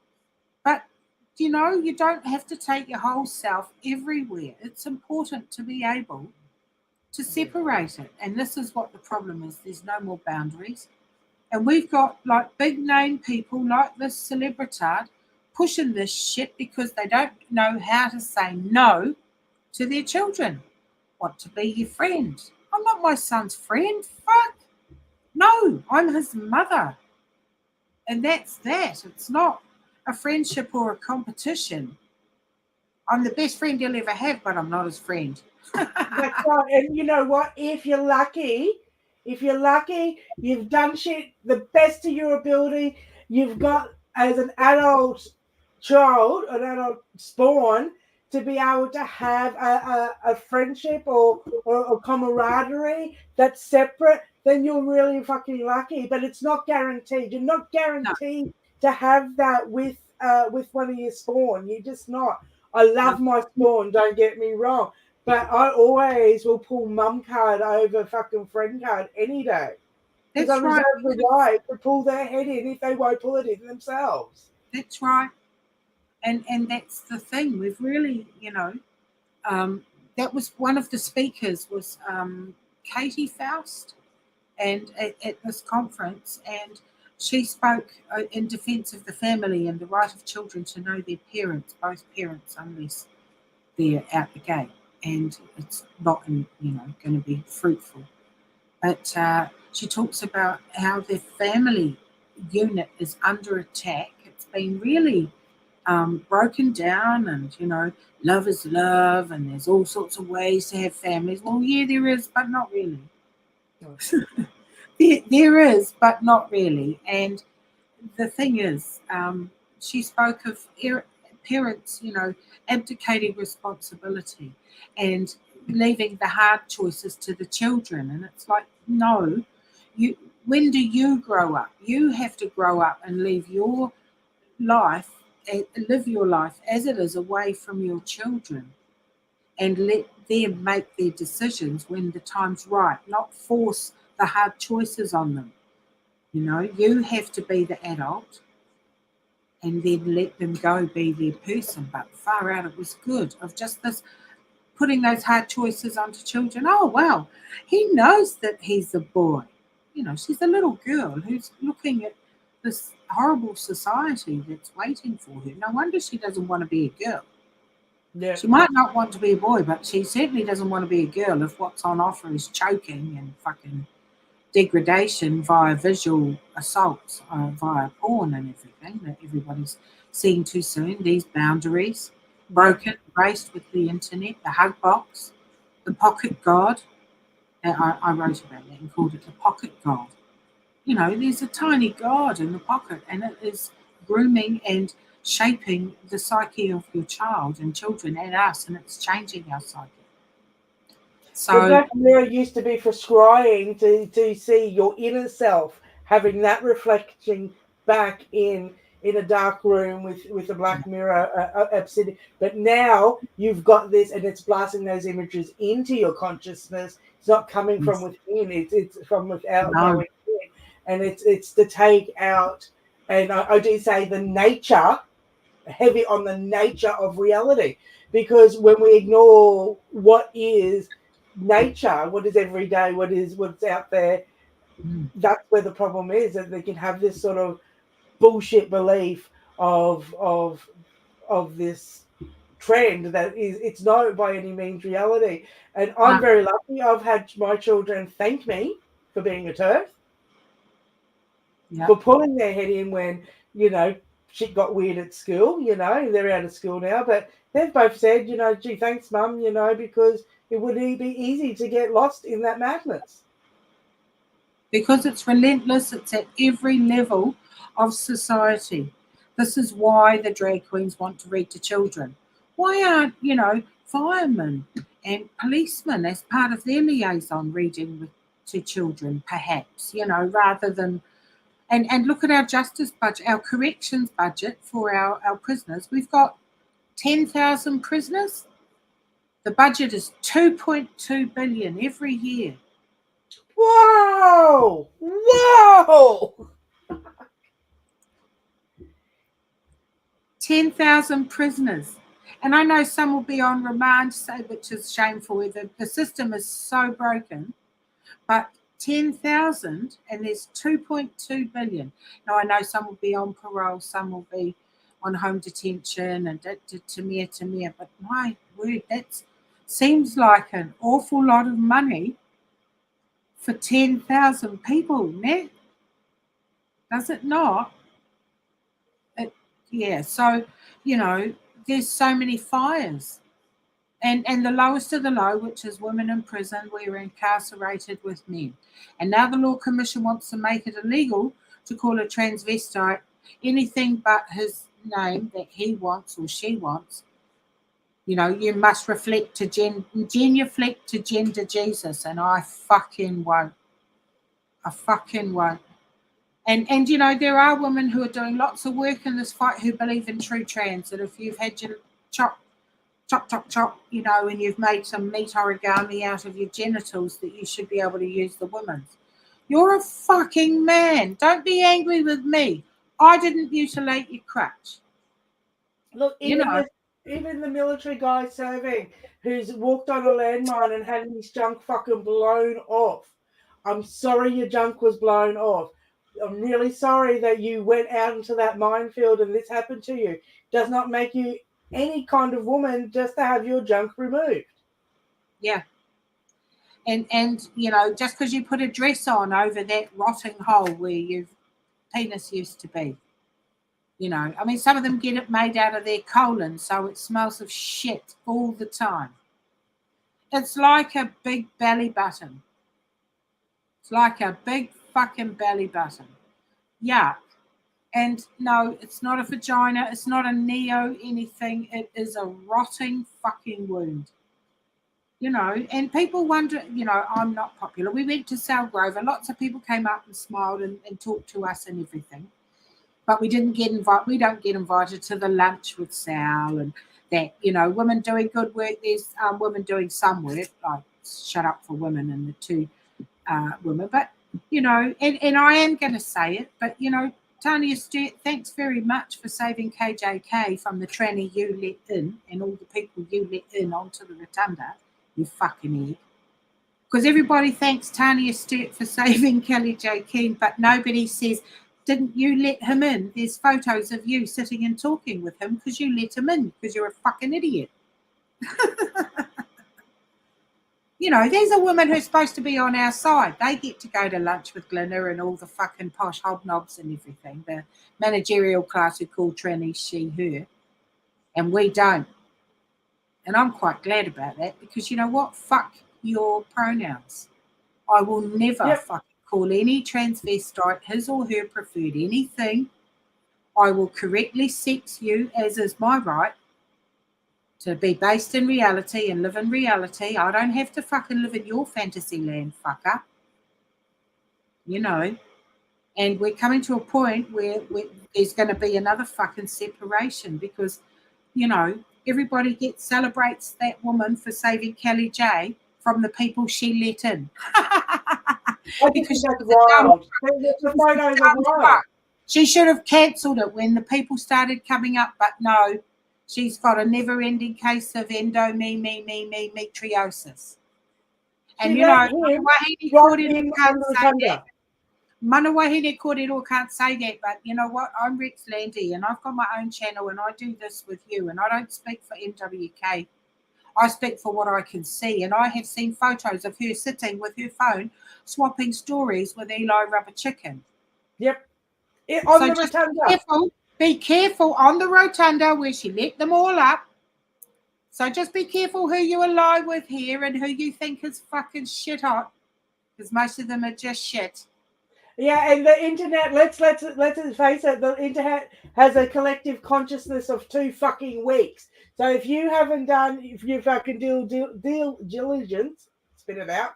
Speaker 1: But you don't have to take your whole self everywhere. It's important to be able to separate it. And this is what the problem is. There's no more boundaries. And we've got like big name people like this celebritard pushing this shit because they don't know how to say no to their children. Want to be your friend. I'm not my son's friend. Fuck. No, I'm his mother. And that's that. It's not a friendship or a competition. I'm the best friend you'll ever have, but I'm not his friend.
Speaker 2: That's right. And you know what? If you're lucky, If you're lucky, you've done shit the best to your ability. You've got, as an adult child, an adult spawn, to be able to have a friendship or camaraderie that's separate, then you're really fucking lucky. But it's not guaranteed. You're not
Speaker 1: No,
Speaker 2: guaranteed to have that with one of your spawn. You're just not. I
Speaker 1: no,
Speaker 2: love my spawn, don't get me wrong. But I always will pull mum card over fucking friend card any day. Because I
Speaker 1: that's
Speaker 2: reserve
Speaker 1: right.
Speaker 2: the
Speaker 1: Because
Speaker 2: right to pull their head in if they won't pull it in themselves.
Speaker 1: that's right. And that's the thing. We've really, um, that was one of the speakers was Katie Faust, and at this conference, and she spoke in defence of the family and the right of children to know their parents, both parents, unless they're out the gate, and it's not, going to be fruitful. But she talks about how their family unit is under attack. It's been really broken down, and love is love, and there's all sorts of ways to have families. Well, yeah, there is, but not really. There is, but not really. And the thing is, she spoke of parents, abdicating responsibility and leaving the hard choices to the children. And it's like, no, you. When do you grow up? You have to grow up and leave your life, live your life as it is away from your children, and let them make their decisions when the time's right, not force the hard choices on them. You have to be the adult and then let them go be their person. But far out, it was good of just this putting those hard choices onto children. Oh, wow, he knows that he's a boy. She's a little girl who's looking at this horrible society that's waiting for her. No wonder she doesn't want to be a girl.
Speaker 2: Yeah.
Speaker 1: She might not want to be a boy, but she certainly doesn't want to be a girl if what's on offer is choking and fucking degradation via visual assaults, via porn and everything that everybody's seeing too soon. These boundaries broken, raced with the internet, the hug box, the pocket god. I wrote about that and called it the pocket god. There's a tiny god in the pocket, and it is grooming and shaping the psyche of your child and children and us, and it's changing our psyche.
Speaker 2: The
Speaker 1: So,
Speaker 2: Black Mirror used to be for scrying to see your inner self, having that reflection back in a dark room with a Black Mirror obsidian. But now you've got this, and it's blasting those images into your consciousness. It's not coming from
Speaker 1: yes,
Speaker 2: within; it's from without
Speaker 1: no,
Speaker 2: going in, and it's to take out. And I do say the nature, heavy on the nature of reality, because when we ignore what is nature, what is everyday, what's out there,
Speaker 1: mm,
Speaker 2: that's where the problem is, that they can have this sort of bullshit belief of this trend that is, it's not by any means reality. And I'm
Speaker 1: no,
Speaker 2: very lucky. I've had my children thank me for being a turd,
Speaker 1: yeah.
Speaker 2: for pulling their head in when, you know, shit got weird at school. They're out of school now, but they've both said, gee, thanks, mum, because it would be easy to get lost in that madness.
Speaker 1: Because it's relentless, it's at every level of society. This is why the drag queens want to read to children. Why aren't, firemen and policemen as part of their liaison reading to children, perhaps, rather than. And look at our justice budget, our corrections budget for our prisoners. We've got 10,000 prisoners. The budget is 2.2 billion every year.
Speaker 2: Whoa! Whoa!
Speaker 1: 10,000 prisoners. And I know some will be on remand, say, which is shameful. The system is so broken, but 10,000 and there's 2.2 billion. Now, I know some will be on parole, some will be on home detention and to me, but my word, that seems like an awful lot of money for 10,000 people, Net. Does it not? It, yeah, so, you know, there's so many fires And the lowest of the low, which is women in prison, we are incarcerated with men. And now the Law Commission wants to make it illegal to call a transvestite anything but his name that he wants or she wants. You know, you must reflect to genuflect to gender Jesus, and I fucking won't. I fucking won't. And you know, there are women who are doing lots of work in this fight who believe in true trans. That if you've had your chop, you know, and you've made some meat origami out of your genitals, that you should be able to use the women's. You're a fucking man. Don't be angry with me. I didn't mutilate your crutch.
Speaker 2: Look,
Speaker 1: You know,
Speaker 2: even the military guy serving who's walked on a landmine and had his junk fucking blown off. I'm sorry your junk was blown off. I'm really sorry that you went out into that minefield and this happened to you. Does not make you any kind of woman just to have your junk removed.
Speaker 1: yeah. And you know, just because you put a dress on over that rotting hole where your penis used to be. You know, I mean, some of them get it made out of their colon, so it smells of shit all the time. It's like a big belly button. It's like a big fucking belly button. Yuck. And no, it's not a vagina. It's not a neo anything. It is a rotting fucking wound. You know, and people wonder, you know, I'm not popular. We went to Salgrove and lots of people came up and smiled and talked to us and everything. But we didn't get invited. We don't get invited to the lunch with Sal and that. You know, women doing good work. There's women doing some work. Like shut up for women and the two women. But you know, and I am going to say it. But you know, Tanya Stewart, thanks very much for saving KJK from the tranny you let in and all the people you let in onto the rotunda. You fucking egg. Because everybody thanks Tanya Stewart for saving Kelly J. Keane, but nobody says, didn't you let him in? There's photos of you sitting and talking with him because you let him in because you're a fucking idiot. You know, there's a woman who's supposed to be on our side. They get to go to lunch with Glenna and all the fucking posh hobnobs and everything. The managerial class who call trannies she, her. And we don't. And I'm quite glad about that because you know what? Fuck your pronouns. I will never fucking call any transvestite his or her preferred anything. I will correctly sex you, as is my right, to be based in reality and live in reality. I don't have to fucking live in your fantasy land, fucker. You know. And we're coming to a point where there's going to be another fucking separation because, you know, everybody celebrates that woman for saving Kelly J from the people she let in.
Speaker 2: Because that's wild. The photos are wild.
Speaker 1: She should have cancelled it when the people started coming up, but no, she's got a never-ending case of endometriosis. And you know, Manawahine Kōrero can't say that, but you know what? I'm Rex Landy and I've got my own channel and I do this with you and I don't speak for MWK. I speak for what I can see and I have seen photos of her sitting with her phone swapping stories with Eli Rubber Chicken.
Speaker 2: Yep. On the rotunda.
Speaker 1: Be careful on the rotunda where she let them all up. So just be careful who you ally with here and who you think is fucking shit hot because most of them are just shit.
Speaker 2: Yeah, and the internet, let's face it, the internet has a collective consciousness of 2 fucking weeks. So if you fucking deal diligence, spit it out,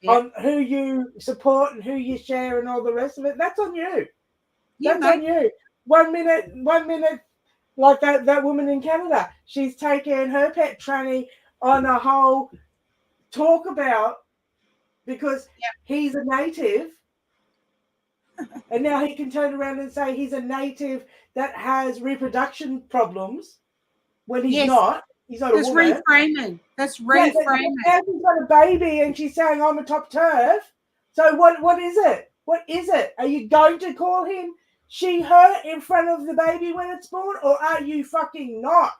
Speaker 2: on who you support and who you share and all the rest of it, that's on you. That's on you. 1 minute, like that woman in Canada, she's taken her pet tranny on a whole talk about because he's a native. And now he can turn around and say he's a native that has reproduction problems when he's not. He's not a woman.
Speaker 1: That's reframing.
Speaker 2: Now she's got a baby and she's saying I'm a top turf. So what is it? What is it? Are you going to call him she, her in front of the baby when it's born, or are you fucking not?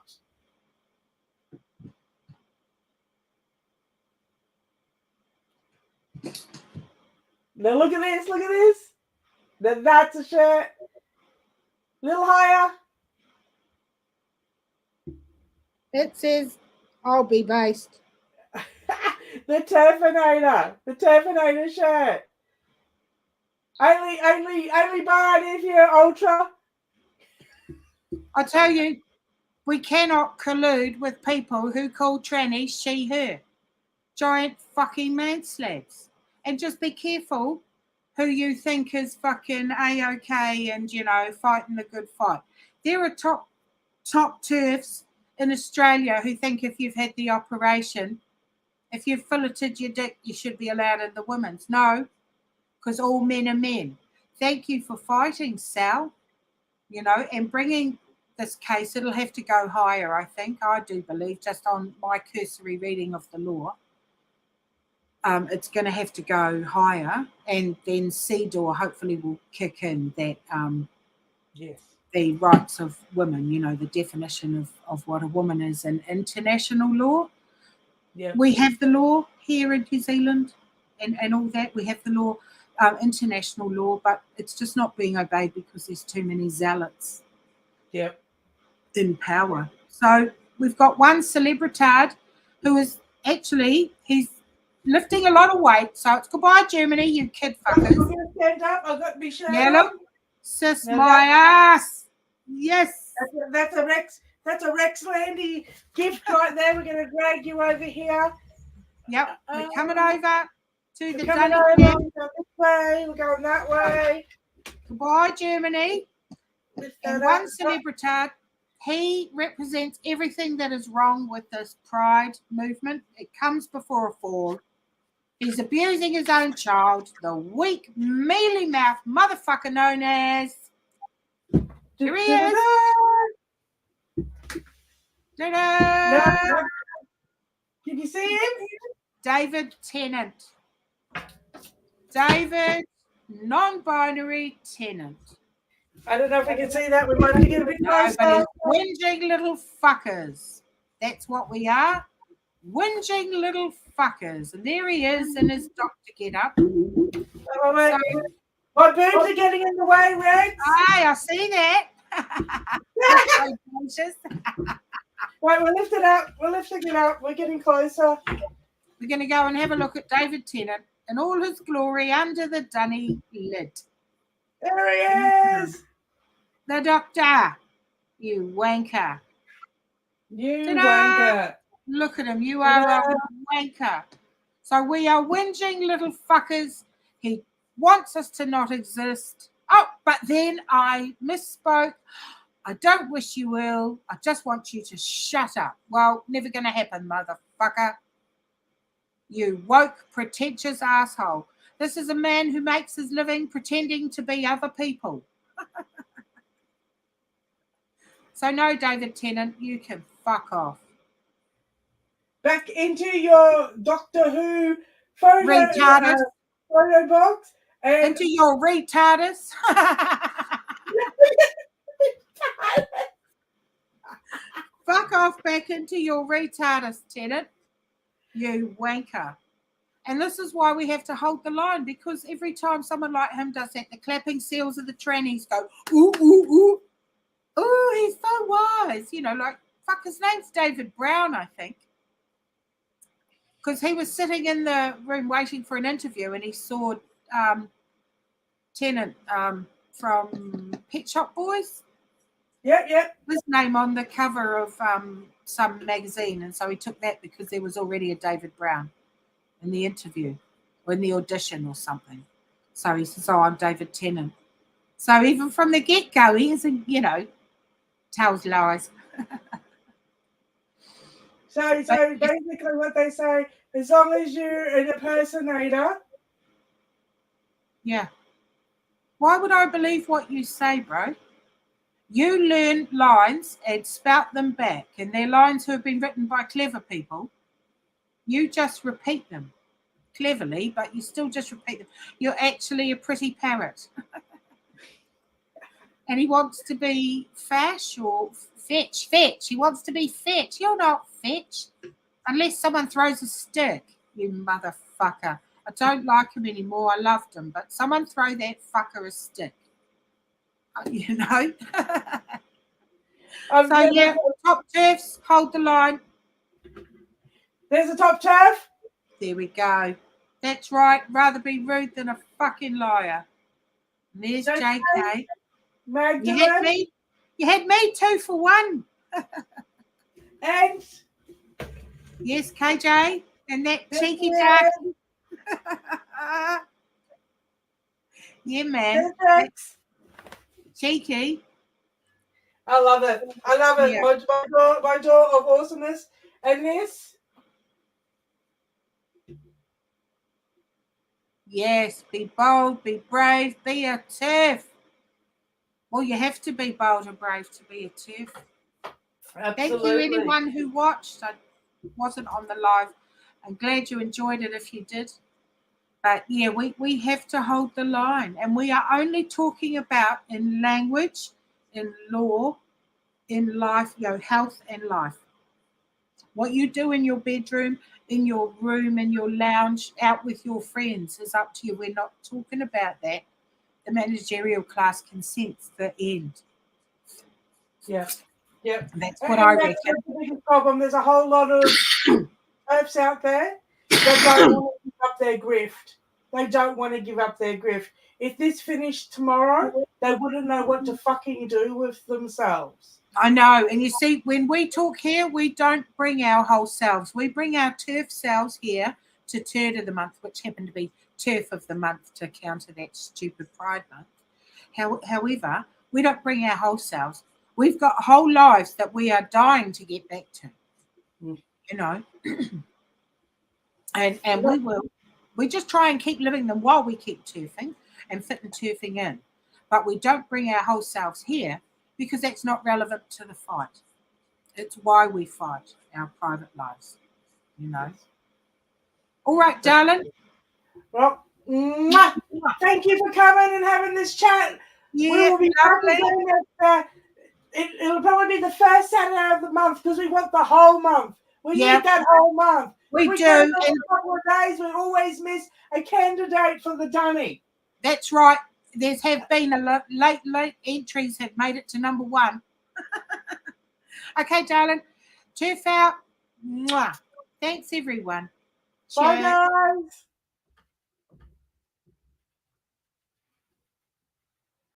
Speaker 2: Now look at this. Look at this. That's a shirt. A little higher.
Speaker 1: It says, I'll be based.
Speaker 2: The Turfinator shirt. Only buy it if you're ultra.
Speaker 1: I tell you, we cannot collude with people who call trannies she, her. Giant fucking man slabs. And just be careful who you think is fucking A-OK and, fighting the good fight. There are top turfs in Australia who think if you've had the operation, if you've filleted your dick, you should be allowed in the women's. No, because all men are men. Thank you for fighting, Sal. And bringing this case, it'll have to go higher, I think. I do believe, just on my cursory reading of the law. It's going to have to go higher, and then CEDAW hopefully will kick in that
Speaker 2: yes,
Speaker 1: the rights of women, the definition of what a woman is in international law.
Speaker 2: Yeah.
Speaker 1: We have the law here in New Zealand and all that. We have the law, international law, but it's just not being obeyed because there's too many zealots in power. So we've got one celebritard who is actually, he's lifting a lot of weight. So it's goodbye, Germany, you kid fuckers.
Speaker 2: I'm going to stand up. I've got my shirt
Speaker 1: Look,
Speaker 2: on.
Speaker 1: sis, my ass. Yes.
Speaker 2: That's a Rex Landy gift right there. We're going to drag you over here.
Speaker 1: Yep, we're coming over to the
Speaker 2: coming
Speaker 1: Dunny
Speaker 2: over.
Speaker 1: camp.
Speaker 2: We're going this way. We're going that way.
Speaker 1: Goodbye, Germany. And one celebritard, he represents everything that is wrong with this pride movement. It comes before a fall. He's abusing his own child, the weak, mealy-mouthed motherfucker known as... Here he is. Ta-da!
Speaker 2: Can you see him?
Speaker 1: David Tennant. David, non-binary Tennant.
Speaker 2: I don't know if we can see that. We might have to get a bit closer.
Speaker 1: No, but he's whinging little fuckers. That's what we are. Whinging little fuckers. And there he is in his doctor get-up.
Speaker 2: My boobs are getting in the way, Rex.
Speaker 1: Aye, I see that.
Speaker 2: Right, we'll lift it up. We're lifting it up. We're getting closer.
Speaker 1: We're going to go and have a look at David Tennant in all his glory under the dunny lid.
Speaker 2: There he is.
Speaker 1: The doctor. You wanker.
Speaker 2: You
Speaker 1: Ta-da!
Speaker 2: wanker.
Speaker 1: Look at him. You are a wanker. So we are whinging little fuckers. He wants us to not exist. Oh, but then I misspoke. I don't wish you ill. I just want you to shut up. Well, never going to happen, motherfucker. You woke, pretentious asshole. This is a man who makes his living pretending to be other people. So no, David Tennant, you can fuck off.
Speaker 2: Back into your Doctor Who photo box. And
Speaker 1: into your retardus. Fuck off back into your retardus, Tennant. You wanker. And this is why we have to hold the line, because every time someone like him does that, the clapping seals of the trannies go, ooh, ooh, ooh. Ooh, he's so wise. Fuck, his name's David Brown, I think. Because he was sitting in the room waiting for an interview and he saw Tennant from Pet Shop Boys.
Speaker 2: Yep.
Speaker 1: His name on the cover of some magazine. And so he took that because there was already a David Brown in the interview or in the audition or something. So he says, I'm David Tennant. So even from the get-go, he isn't, tells lies.
Speaker 2: So basically what they say, as long as you're an impersonator.
Speaker 1: Yeah. Why would I believe what you say, bro? You learn lines and spout them back, and they're lines who have been written by clever people. You just repeat them cleverly, but you still just repeat them. You're actually a pretty parrot. And he wants to be fash or fetch. He wants to be fetch. You're not fetch. Unless someone throws a stick, you motherfucker. I don't like him anymore. I loved him. But someone throw that fucker a stick. So, top turfs, hold the line.
Speaker 2: There's a top turf.
Speaker 1: There we go. That's right. Rather be rude than a fucking liar. And there's
Speaker 2: Okay.
Speaker 1: JK. You had
Speaker 2: Magdalene.
Speaker 1: me. You had me 2 for 1.
Speaker 2: And
Speaker 1: Yes, KJ. And that cheeky duck.
Speaker 2: Vivian.
Speaker 1: Yeah, man.
Speaker 2: There's Rex.
Speaker 1: Cheeky.
Speaker 2: I love it. I love it.
Speaker 1: Yeah.
Speaker 2: My door of awesomeness. And this.
Speaker 1: Yes, be bold, be brave, be a turf. Well, you have to be bold and brave to be a turf.
Speaker 2: Absolutely.
Speaker 1: Thank you, anyone who watched. I wasn't on the live. I'm glad you enjoyed it if you did. But yeah, we have to hold the line. And we are only talking about in language, in law, in life, health and life. What you do in your bedroom, in your room, in your lounge, out with your friends is up to you. We're not talking about that. The managerial class consents the end.
Speaker 2: Yeah. Yeah.
Speaker 1: And that's
Speaker 2: And
Speaker 1: what I
Speaker 2: that's
Speaker 1: reckon.
Speaker 2: the biggest problem. There's a whole lot of turfs out there that don't want to give up their grift. They don't want to give up their grift. If this finished tomorrow, they wouldn't know what to fucking do with themselves.
Speaker 1: I know. And you see, when we talk here, we don't bring our whole selves. We bring our turf selves here to Turd of the Month, which happened to be Turf of the Month to counter that stupid Pride Month. However, we don't bring our whole selves. We've got whole lives that we are dying to get back to, you know. and we will. We just try and keep living them while we keep turfing and fitting turfing in. But we don't bring our whole selves here because that's not relevant to the fight. It's why we fight our private lives, you know. All right, darling.
Speaker 2: Well, thank you for coming and having this chat. We
Speaker 1: Yeah,
Speaker 2: will be
Speaker 1: lovely.
Speaker 2: doing it. It'll probably be the first Saturday of the month because we want the whole month. We
Speaker 1: Yeah.
Speaker 2: need that whole month.
Speaker 1: We
Speaker 2: We
Speaker 1: do.
Speaker 2: get it
Speaker 1: And
Speaker 2: a couple of days. We always miss a candidate for the dunny.
Speaker 1: that's right. There's have been a lot late entries have made it to number 1. Okay, darling. Turf out. Mwah. Thanks, everyone.
Speaker 2: Bye,
Speaker 1: Cheers.
Speaker 2: guys.